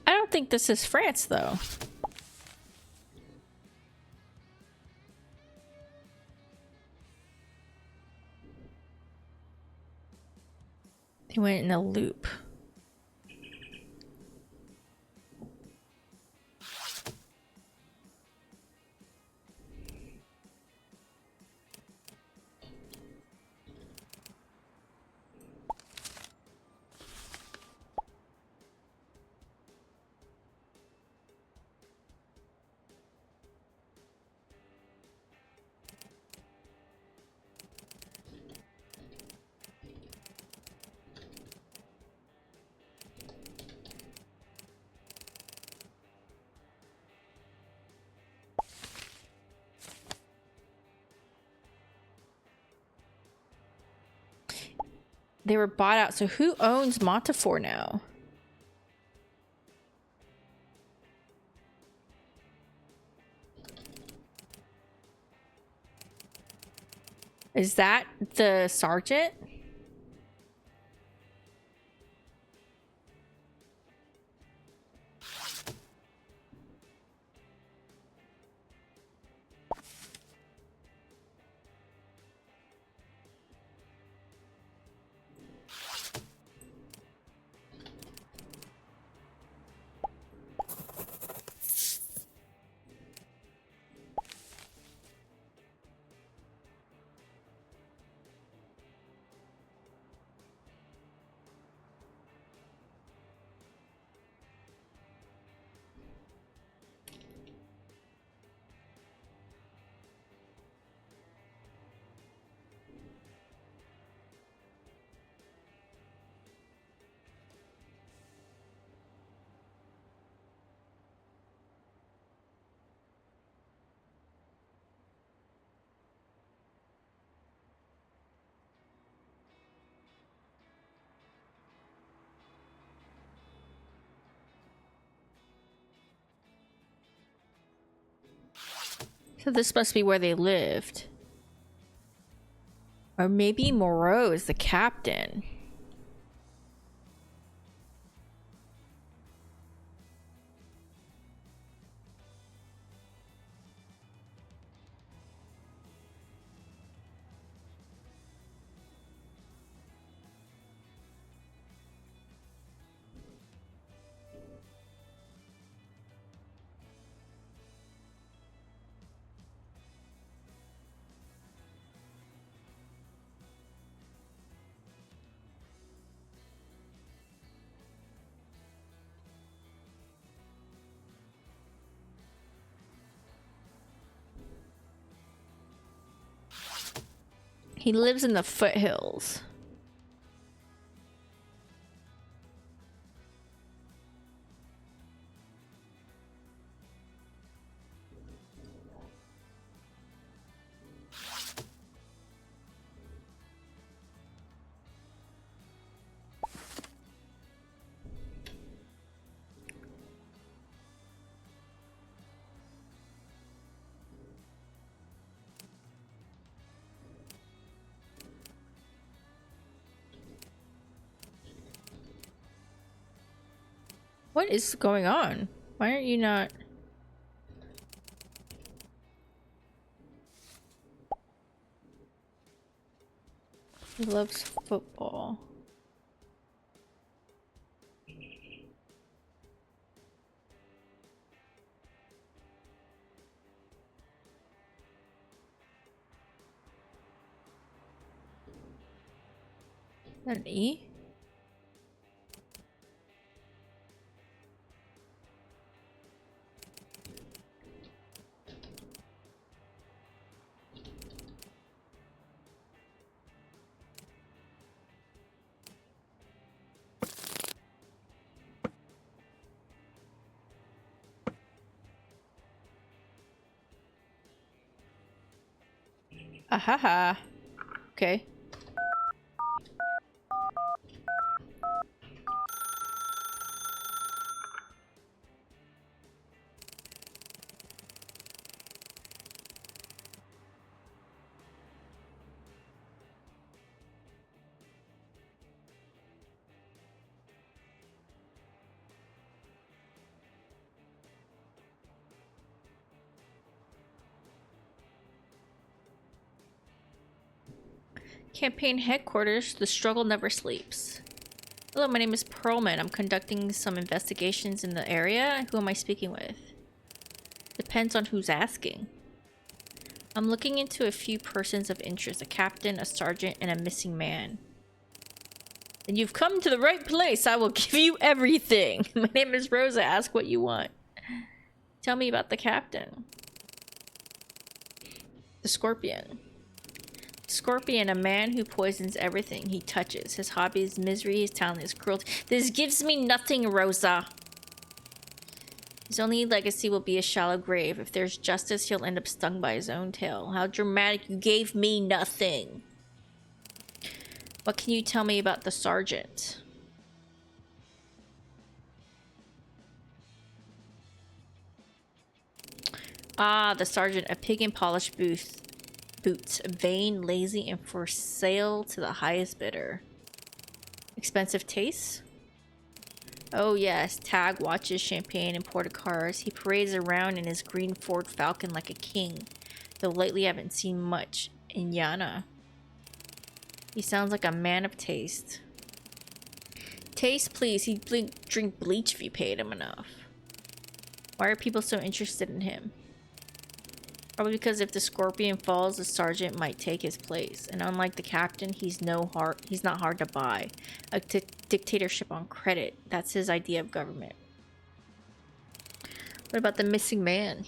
I don't think this is France, though. He went in a loop. They were bought out. So who owns Montefiore now? Is that the sergeant? So this must be where they lived. Or maybe Moreau is the captain. He lives in the foothills. What is going on? Why aren't you not? He loves football. Is that an E? Ahaha. Okay. Campaign headquarters, the struggle never sleeps. Hello, my name is Perlman. I'm conducting some investigations in the area. Who am I speaking with? Depends on who's asking. I'm looking into a few persons of interest, a captain, a sergeant, and a missing man. Then you've come to the right place. I will give you everything. My name is Rosa. Ask what you want. Tell me about the captain. The Scorpion. Scorpion, a man who poisons everything he touches. His hobby is misery, his talent is cruelty. This gives me nothing, Rosa. His only legacy will be a shallow grave. If there's justice, he'll end up stung by his own tail. How dramatic. You gave me nothing. What can you tell me about the sergeant? Ah, the sergeant, a pig in polished boots, vain, lazy, and for sale to the highest bidder. Expensive tastes? Oh yes, tag, watches, champagne, imported cars. He parades around in his green Ford Falcon like a king, though lately I haven't seen much in Yana. He sounds like a man of taste. Taste, please. He'd drink bleach if you paid him enough. Why are people so interested in him? Probably because if the Scorpion falls, the sergeant might take his place. And unlike the captain, he's not hard to buy. A dictatorship on credit. That's his idea of government. What about the missing man?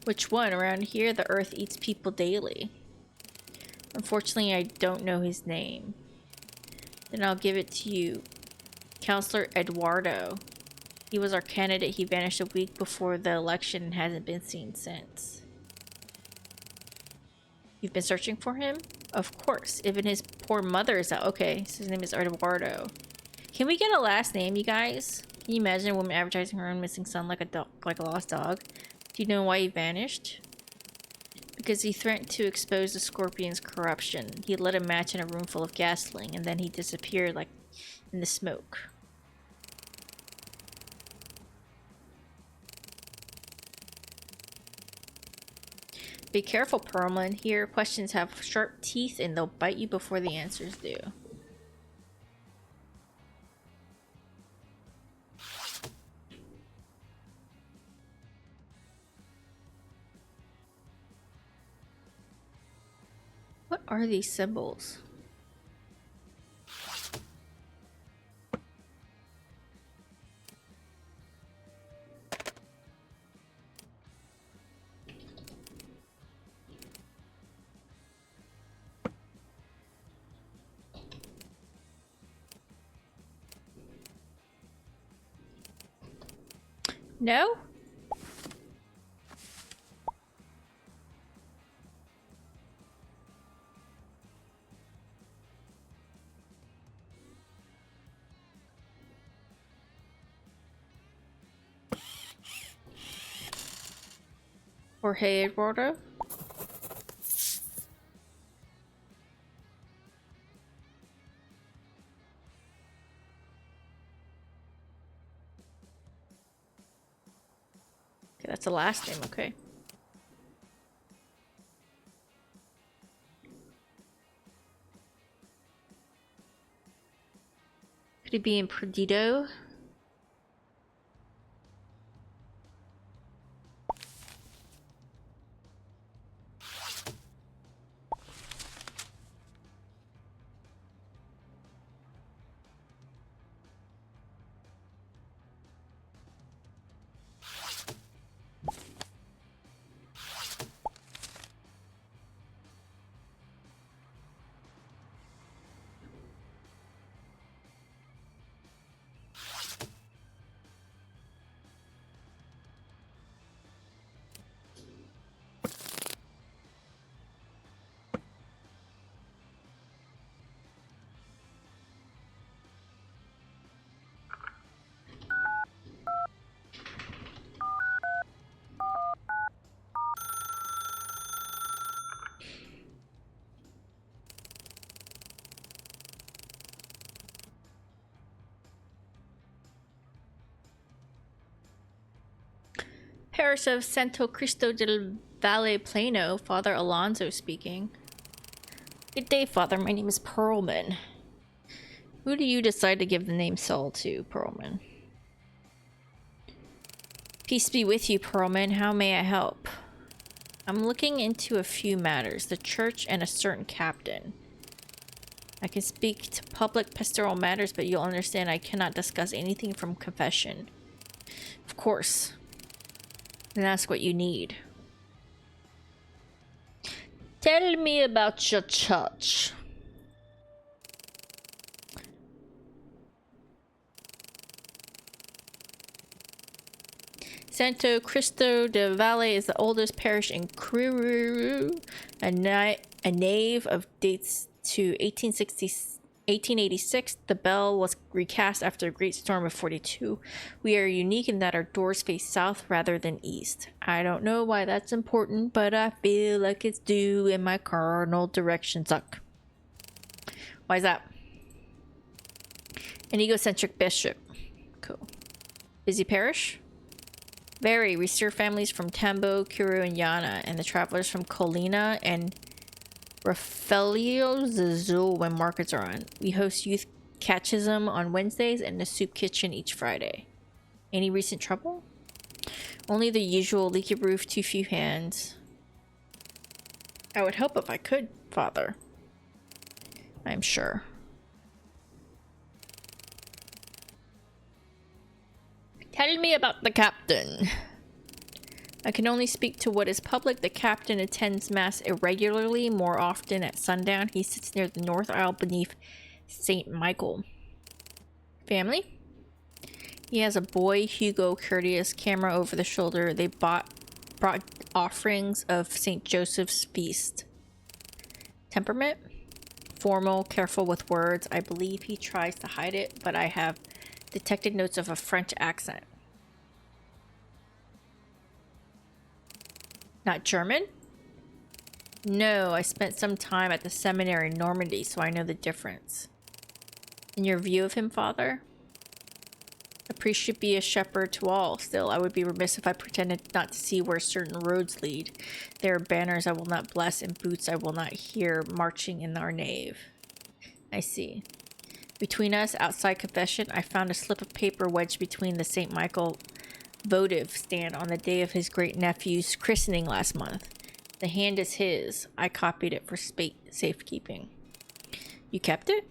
Which one? Around here, the earth eats people daily. Unfortunately, I don't know his name. Then I'll give it to you. Counselor Eduardo. He was our candidate. He vanished a week before the election and hasn't been seen since. You've been searching for him? Of course. Even his poor mother is out. Okay, so his name is Eduardo. Can we get a last name, you guys? Can you imagine a woman advertising her own missing son like a dog, like a lost dog? Do Do you know why he vanished? Because he threatened to expose the Scorpion's corruption. He lit a match in a room full of gasoline, and then he disappeared like in the smoke. Be careful, Perlman. Here, questions have sharp teeth and they'll bite you before the answers do. What are these symbols? No? Jorge Eduardo? Okay, that's the last name, okay. Could it be in Perdido? Parish of Santo Cristo del Valle Plano, Father Alonso speaking. Good day, Father. My name is Perlman. Who do you decide to give the name Saul to, Perlman? Peace be with you, Perlman. How may I help? I'm looking into a few matters, the church and a certain captain. I can speak to public pastoral matters, but you'll understand I cannot discuss anything from confession. Of course. Then ask what you need. Tell me about your church. Santo Cristo del Valle is the oldest parish in Kuru, a nave of dates to 1886. The bell was recast after a great storm of 42. We are unique in that our doors face south rather than east. I don't know why that's important, but I feel like it's due in my cardinal direction suck. Why is that? An egocentric bishop. Cool. Busy parish? Very. We serve families from Tambo, Kuru, and Yana, and the travelers from Colina and Rafaelio Zazul when markets are on. We host youth catechism on Wednesdays and the soup kitchen each Friday. Any recent trouble? Only the usual leaky roof, too few hands. I would help if I could, Father. I'm sure. Tell me about the captain. I can only speak to what is public. The captain attends mass irregularly, more often at sundown. He sits near the north aisle beneath St. Michael. Family? He has a boy, Hugo, courteous, camera over the shoulder. They brought offerings of St. Joseph's feast. Temperament? Formal, careful with words. I believe he tries to hide it, but I have detected notes of a French accent. Not German? No, I spent some time at the seminary in Normandy, so I know the difference. In your view of him, Father? A priest should be a shepherd to all. Still, I would be remiss if I pretended not to see where certain roads lead. There are banners I will not bless and boots I will not hear marching in our nave. I see. Between us, outside confession, I found a slip of paper wedged between the St. Michael votive stand on the day of his great-nephew's christening last month. The hand is his. I copied it for safekeeping. You kept it?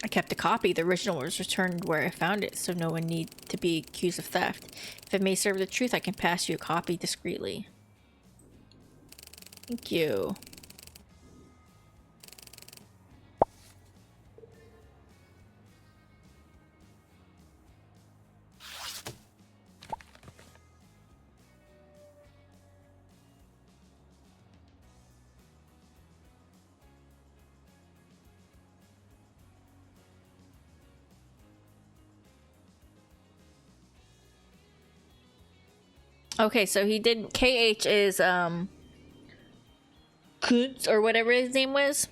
I kept a copy. The original was returned where I found it, so no one need to be accused of theft. If it may serve the truth, I can pass you a copy discreetly. Thank you. Okay, so he did. KH is Kuntz or whatever his name was.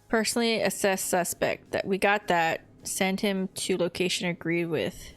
Personally assess suspect. That we got that. Send him to location agreed with.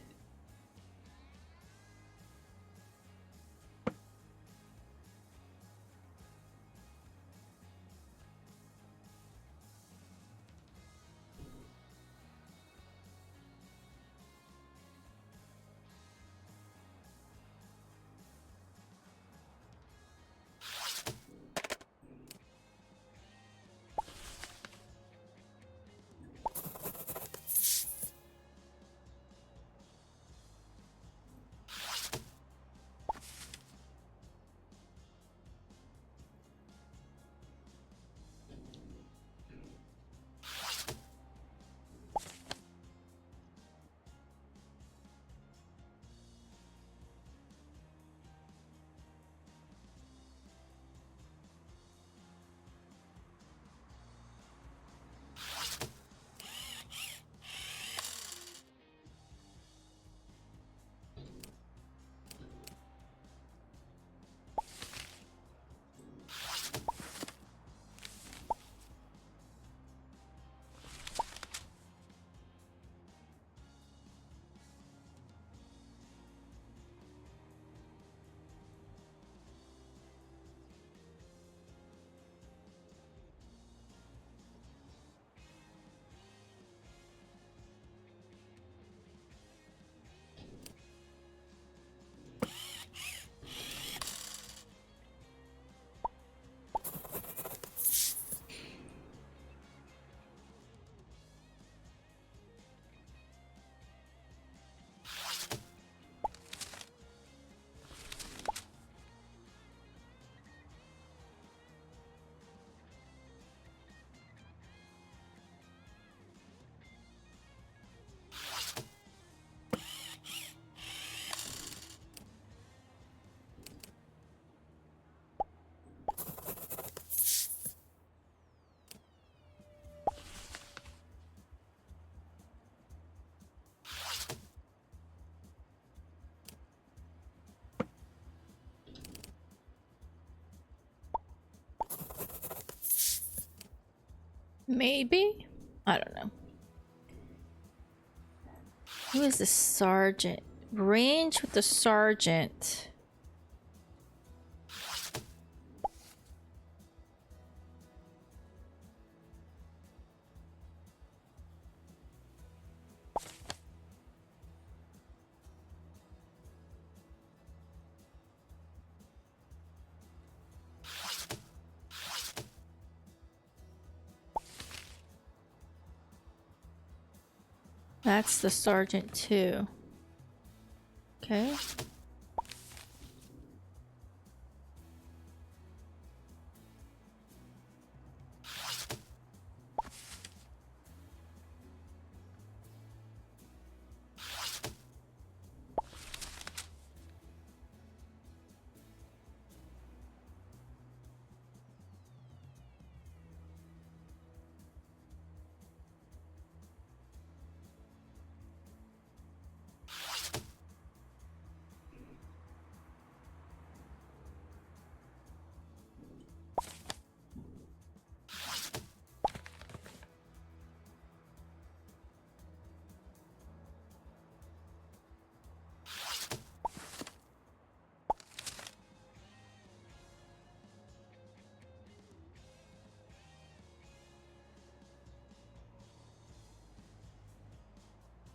Maybe? I don't know. Who is the sergeant? Range with the sergeant. That's the sergeant too. Okay.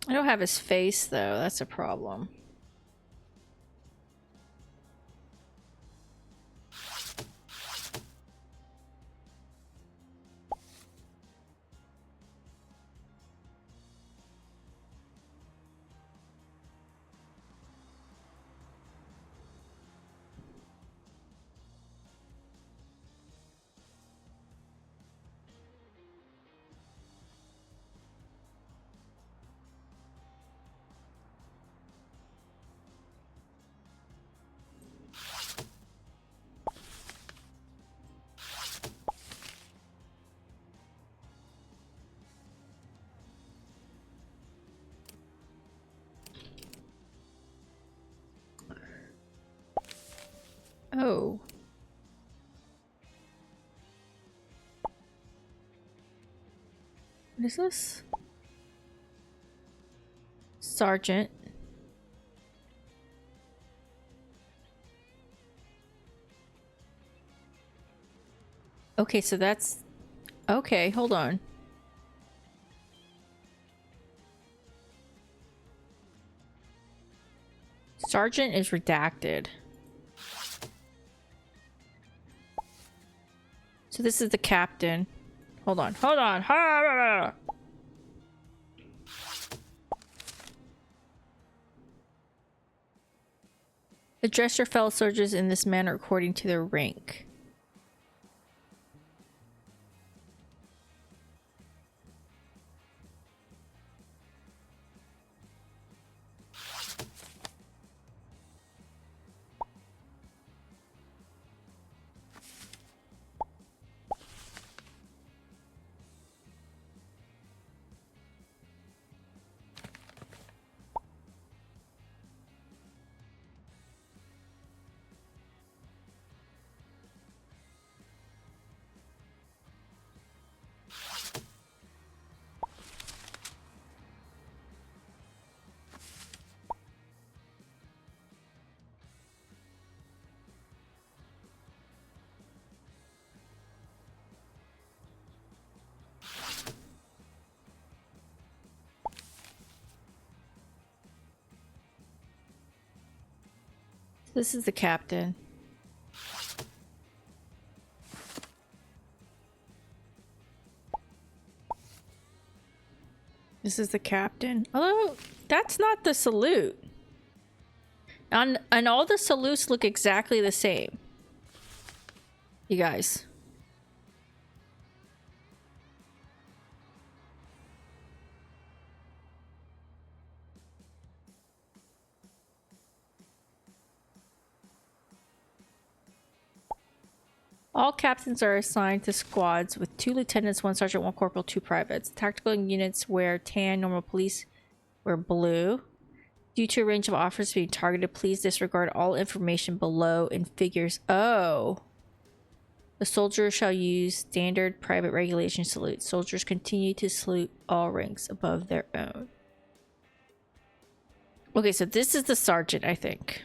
I don't have his face, though. That's a problem. Oh. What is this? Sergeant. Okay, so that's... Okay, hold on. Sergeant is redacted. So this is the captain. Hold on, hold on. Address your fellow soldiers in this manner according to their rank. This is the captain. This is the captain. Although, that's not the salute. And all the salutes look exactly the same. You guys. All captains are assigned to squads with 2 lieutenants, 1 sergeant, 1 corporal, 2 privates. Tactical units wear tan, normal police wear blue. Due to a range of offers being targeted, please disregard all information below in figures. Oh. The soldier shall use standard private regulation salute. Soldiers continue to salute all ranks above their own. Okay, so this is the sergeant, I think.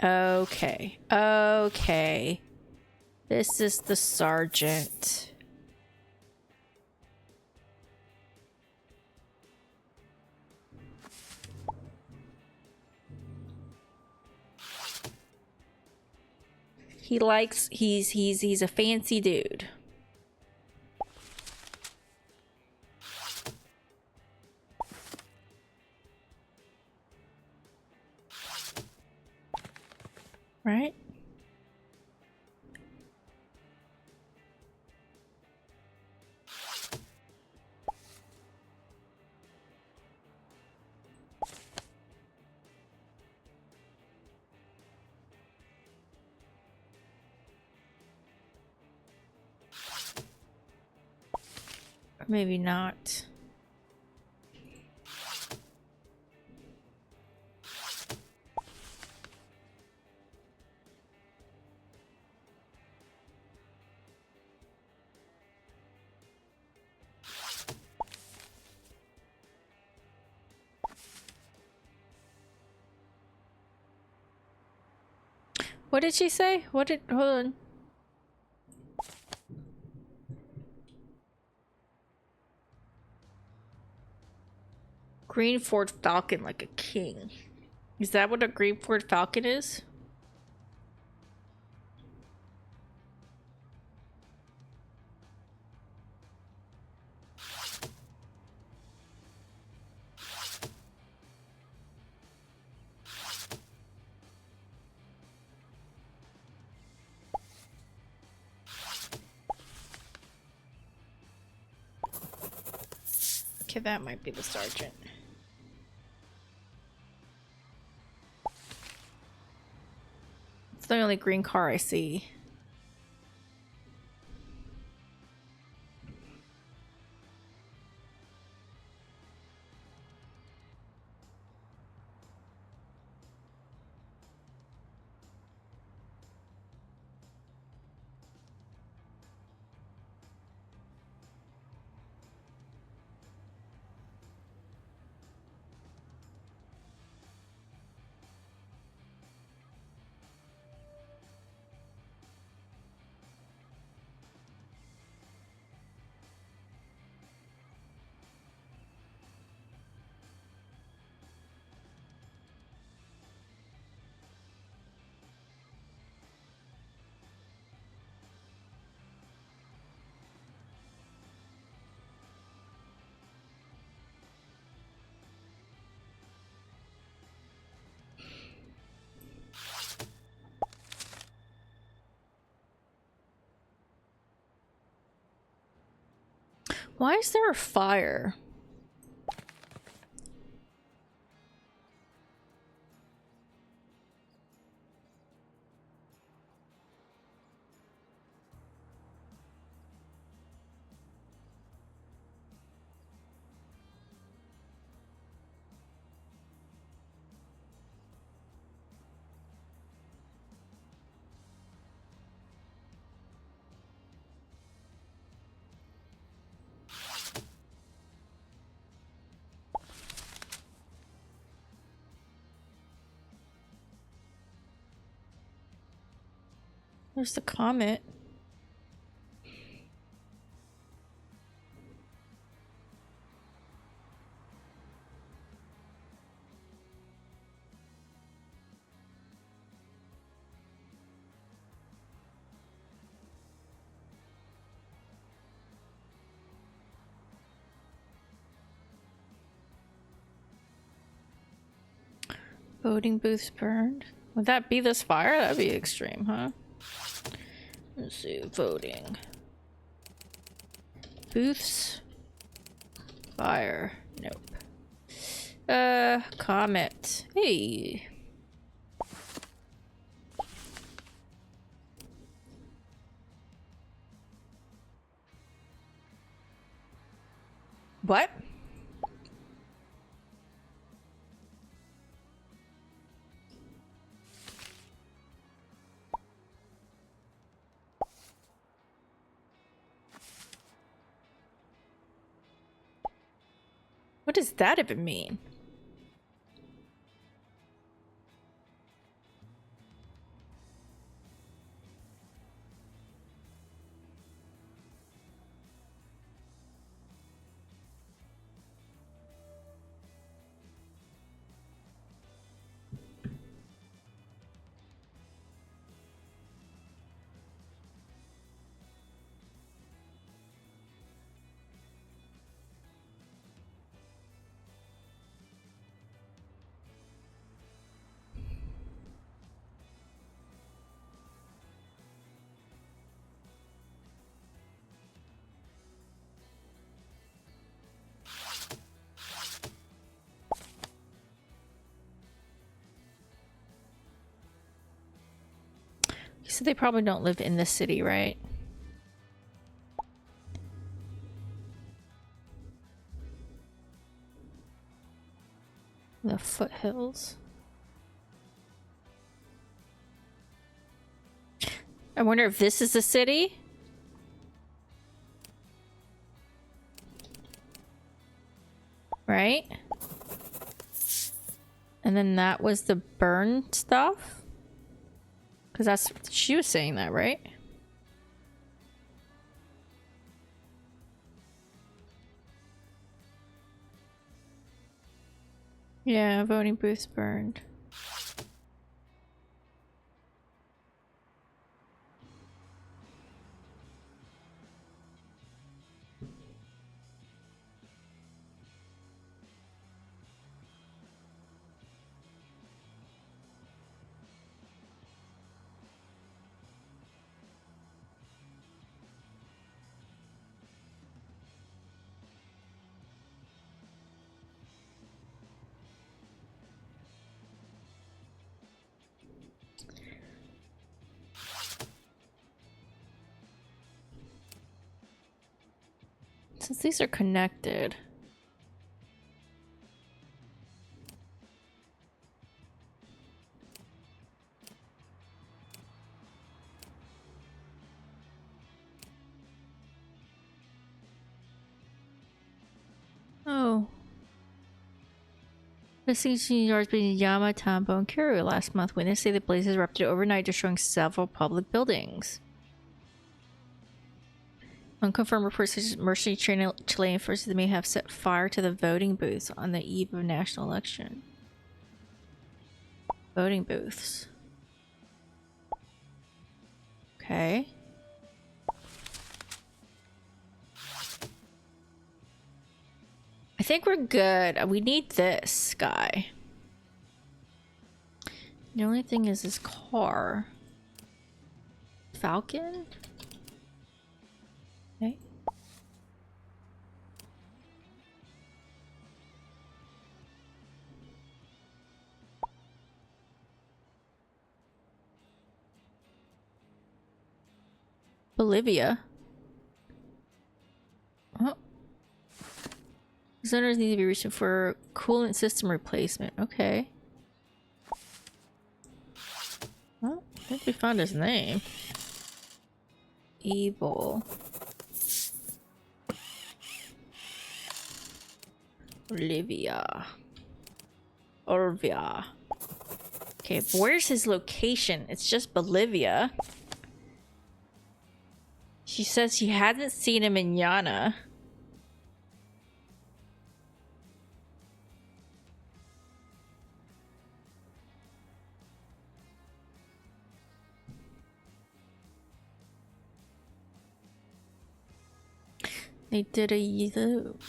Okay. Okay. This is the sergeant. He likes, he's a fancy dude. Right? Or maybe not. What did she say? What did... Hold on. Green Ford Falcon like a king. Is that what a Green Ford Falcon is? Okay, that might be the sergeant. It's the only green car I see. Why is there a fire? There's the comet. Voting booths burned. Would that be this fire? That'd be extreme, huh? Let's see. Voting. Booths. Fire. Nope. Comet. Hey. What? What does that even mean? So they probably don't live in the city, right? The foothills. I wonder if this is the city? Right? And then that was the burn stuff? Because that's, she was saying that, right? Yeah, voting booths burned. Since these are connected. Oh. Missing yards between Yama, Tambo, and Kuru last month. Witnesses say the blazes erupted overnight, destroying several public buildings. Unconfirmed reports such as mercenary Chilean forces may have set fire to the voting booths on the eve of national election. Voting booths. Okay. I think we're good. We need this guy. The only thing is his car. Falcon? Okay. Bolivia. Oh. Zoners need to be reaching for coolant system replacement. Okay. Well, I think we found his name. Evil. Olivia. Olivia. Okay, where's his location? It's just Bolivia. She says she hasn't seen him in Yana. They did a loop.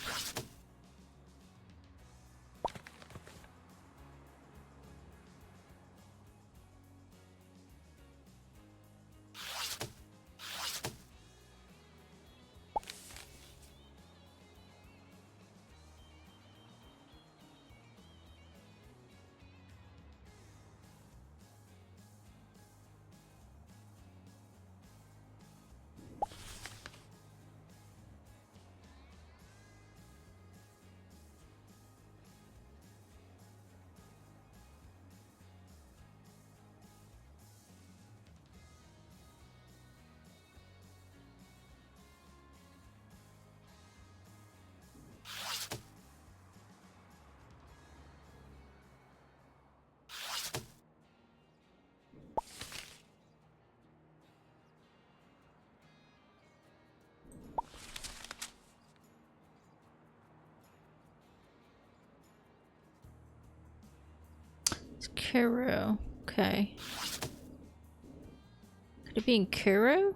It's Kuro. Okay. Could it be in Kuro?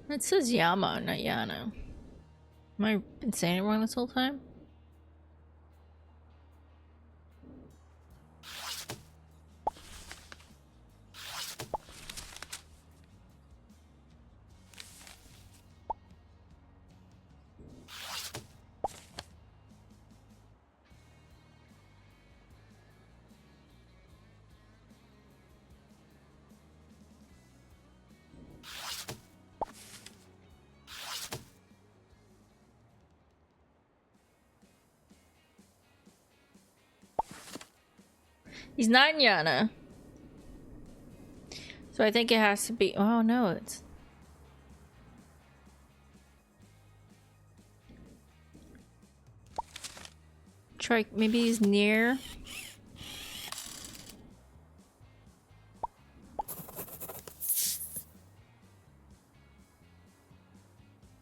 It says Yama, not Yano. Am I been saying it wrong this whole time? He's not in Yana. So I think it has to be... Oh, no, it's... Try... Maybe he's near...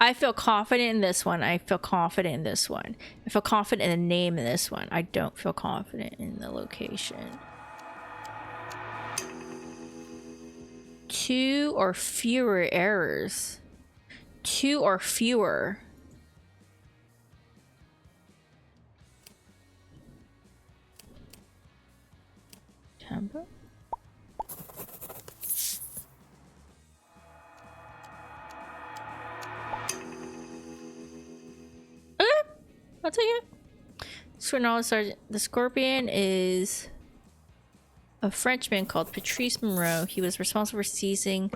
I feel confident in this one. I feel confident in this one. I feel confident in the name in this one. I don't feel confident in the location. 2 or fewer errors. 2 or fewer. Tampa? Okay, I'll take it. Sergeant. The Scorpion is a Frenchman called Patrice Monroe. He was responsible for seizing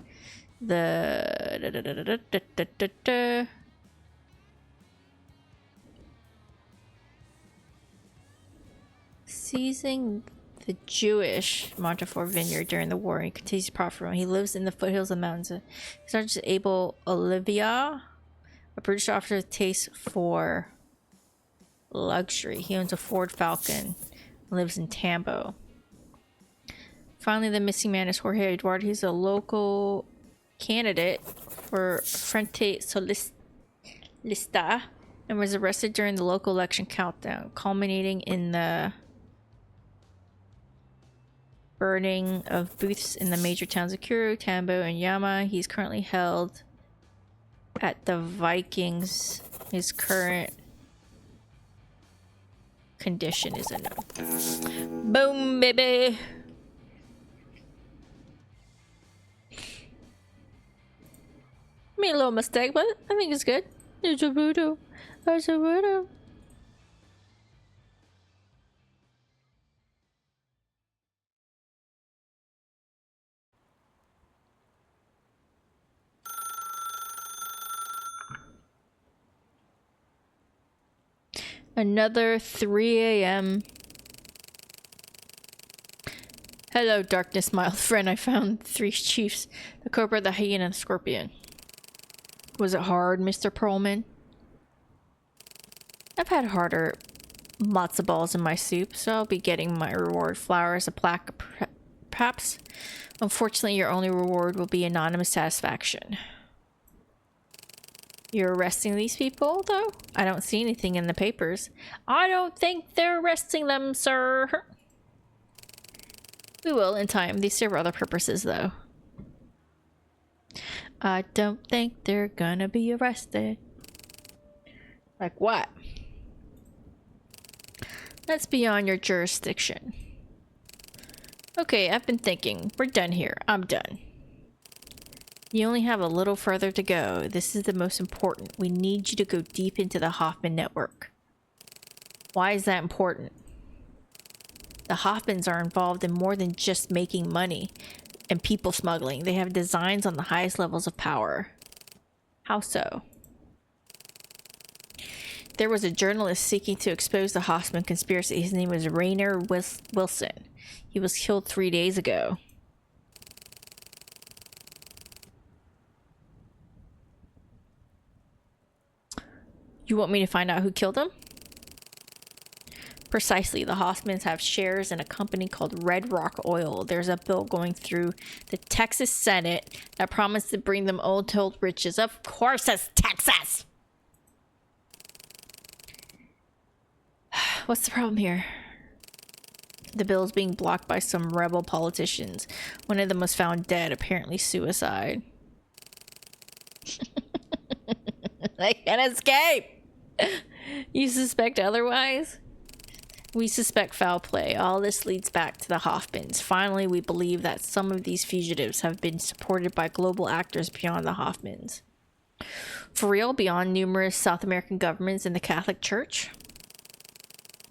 the Jewish Montefiore vineyard during the war. He continues to profit from it. He lives in the foothills of the mountains. Sergeant Abel Olivia, a British officer with taste for luxury. He owns a Ford Falcon. Lives in Tambo. Finally, the missing man is Jorge Eduardo. He's a local candidate for Frente Socialista and was arrested during the local election countdown, culminating in the burning of booths in the major towns of Kuro, Tambo, and Yama. He's currently held at the Vikings. His current condition is unknown. Boom, baby! Made a little mistake, but I think it's good. It's a voodoo. It's a voodoo. Another 3 a.m. Hello, darkness, my old friend. I found 3 chiefs. The Cobra, the Hyena, and the Scorpion. Was it hard, Mr. Perlman? I've had harder matzo balls in my soup, so I'll be getting my reward. Flowers, a plaque, perhaps. Unfortunately, your only reward will be anonymous satisfaction. You're arresting these people, though? I don't see anything in the papers. I don't think they're arresting them, sir. We will in time. They serve other purposes, though. I don't think they're gonna be arrested. Like what? That's beyond your jurisdiction. Okay, I've been thinking. We're done here. I'm done. You only have a little further to go. This is the most important. We need you to go deep into the Hoffman network. Why is that important? The Hoffmans are involved in more than just making money and people smuggling. They have designs on the highest levels of power. How so? There was a journalist seeking to expose the Hoffman conspiracy. His name was Rainer Wilson. He was killed 3 days ago. You want me to find out who killed him? Precisely. The Hoffmans have shares in a company called Red Rock Oil. There's a bill going through the Texas Senate that promised to bring them untold riches. Of course it's Texas! What's the problem here? The bill is being blocked by some rebel politicians. One of them was found dead, apparently suicide. They can escape! You suspect otherwise? We suspect foul play. All this leads back to the Hoffmans. Finally, we believe that some of these fugitives have been supported by global actors beyond the Hoffmans. For real? Beyond numerous South American governments and the Catholic Church?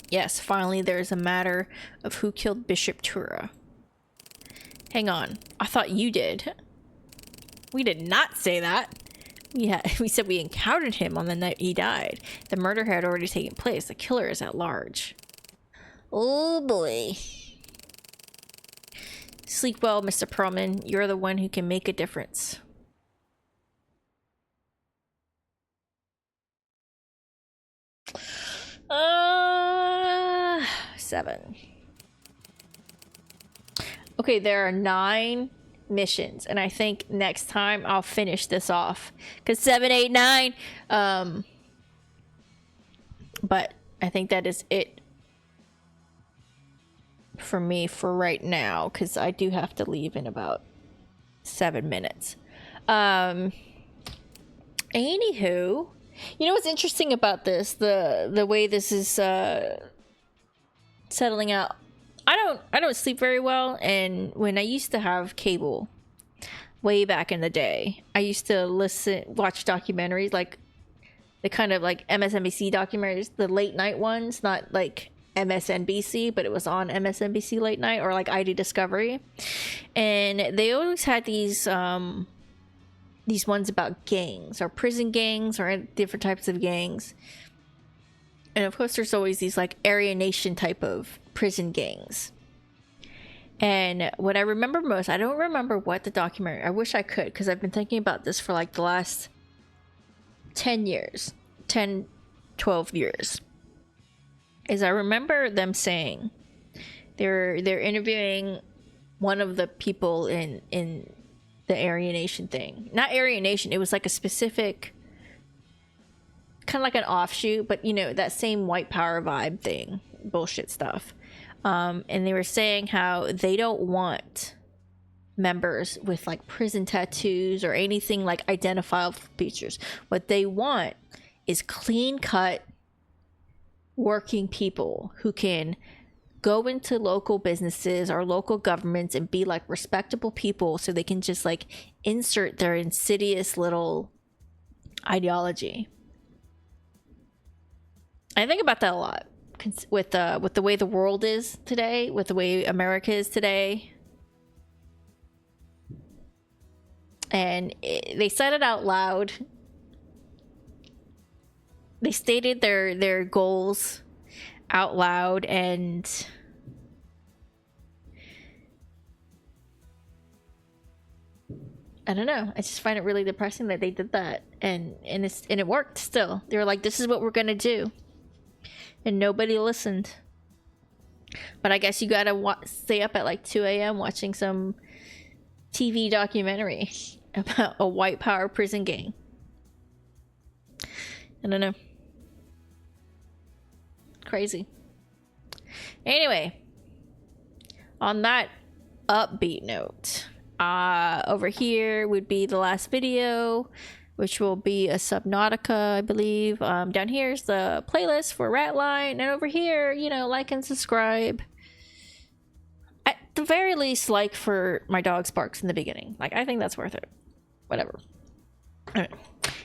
Yes, finally there's a matter of who killed Bishop Tura. Hang on. I thought you did. We did not say that. We said we encountered him on the night he died. The murder had already taken place. The killer is at large. Oh boy. Sleep well, Mr. Perlman. You're the one who can make a difference. Seven. Okay, there are 9 missions, and I think next time I'll finish this off. Because 7, 8, 9. But I think that is it for me for right now, because I do have to leave in about 7 minutes. Anywho, you know what's interesting about this, the way this is settling out. I don't sleep very well, and when I used to have cable way back in the day, I used to watch documentaries, like the kind of like MSNBC documentaries, the late night ones, not like MSNBC, but it was on MSNBC late night, or like ID Discovery, and they always had these ones about gangs or prison gangs or different types of gangs. And of course there's always these like Aryan Nation type of prison gangs. And what I remember most, I don't remember what the documentary, I wish I could, because I've been thinking about this for like the last 10 years, 10, 12 years, is I remember them saying they're interviewing one of the people in the Aryan Nation thing. Not Aryan Nation, it was like a specific, kind of like an offshoot, but you know, that same white power vibe thing, bullshit stuff. And they were saying how they don't want members with like prison tattoos or anything like identifiable features. What they want is clean cut working people who can go into local businesses or local governments and be like respectable people, so they can just like insert their insidious little ideology. I think about that a lot with the way the world is today, with the way America is today. And they said it out loud. They stated their goals out loud, and I don't know. I just find it really depressing that they did that, and it worked. Still, they were like, "This is what we're gonna do," and nobody listened. But I guess you gotta stay up at like 2 a.m. watching some TV documentary about a white power prison gang. I don't know. Crazy. Anyway, on that upbeat note, over here would be the last video, which will be a Subnautica, I believe. Down here's the playlist for Ratline, and over here, you know, like and subscribe. At the very least, like for my dog's barks in the beginning. Like, I think that's worth it. Whatever. Alright.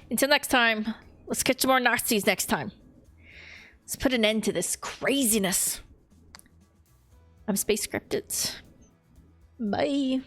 Until next time, let's catch some more Nazis next time. Let's put an end to this craziness. I'm Space Scripted. Bye.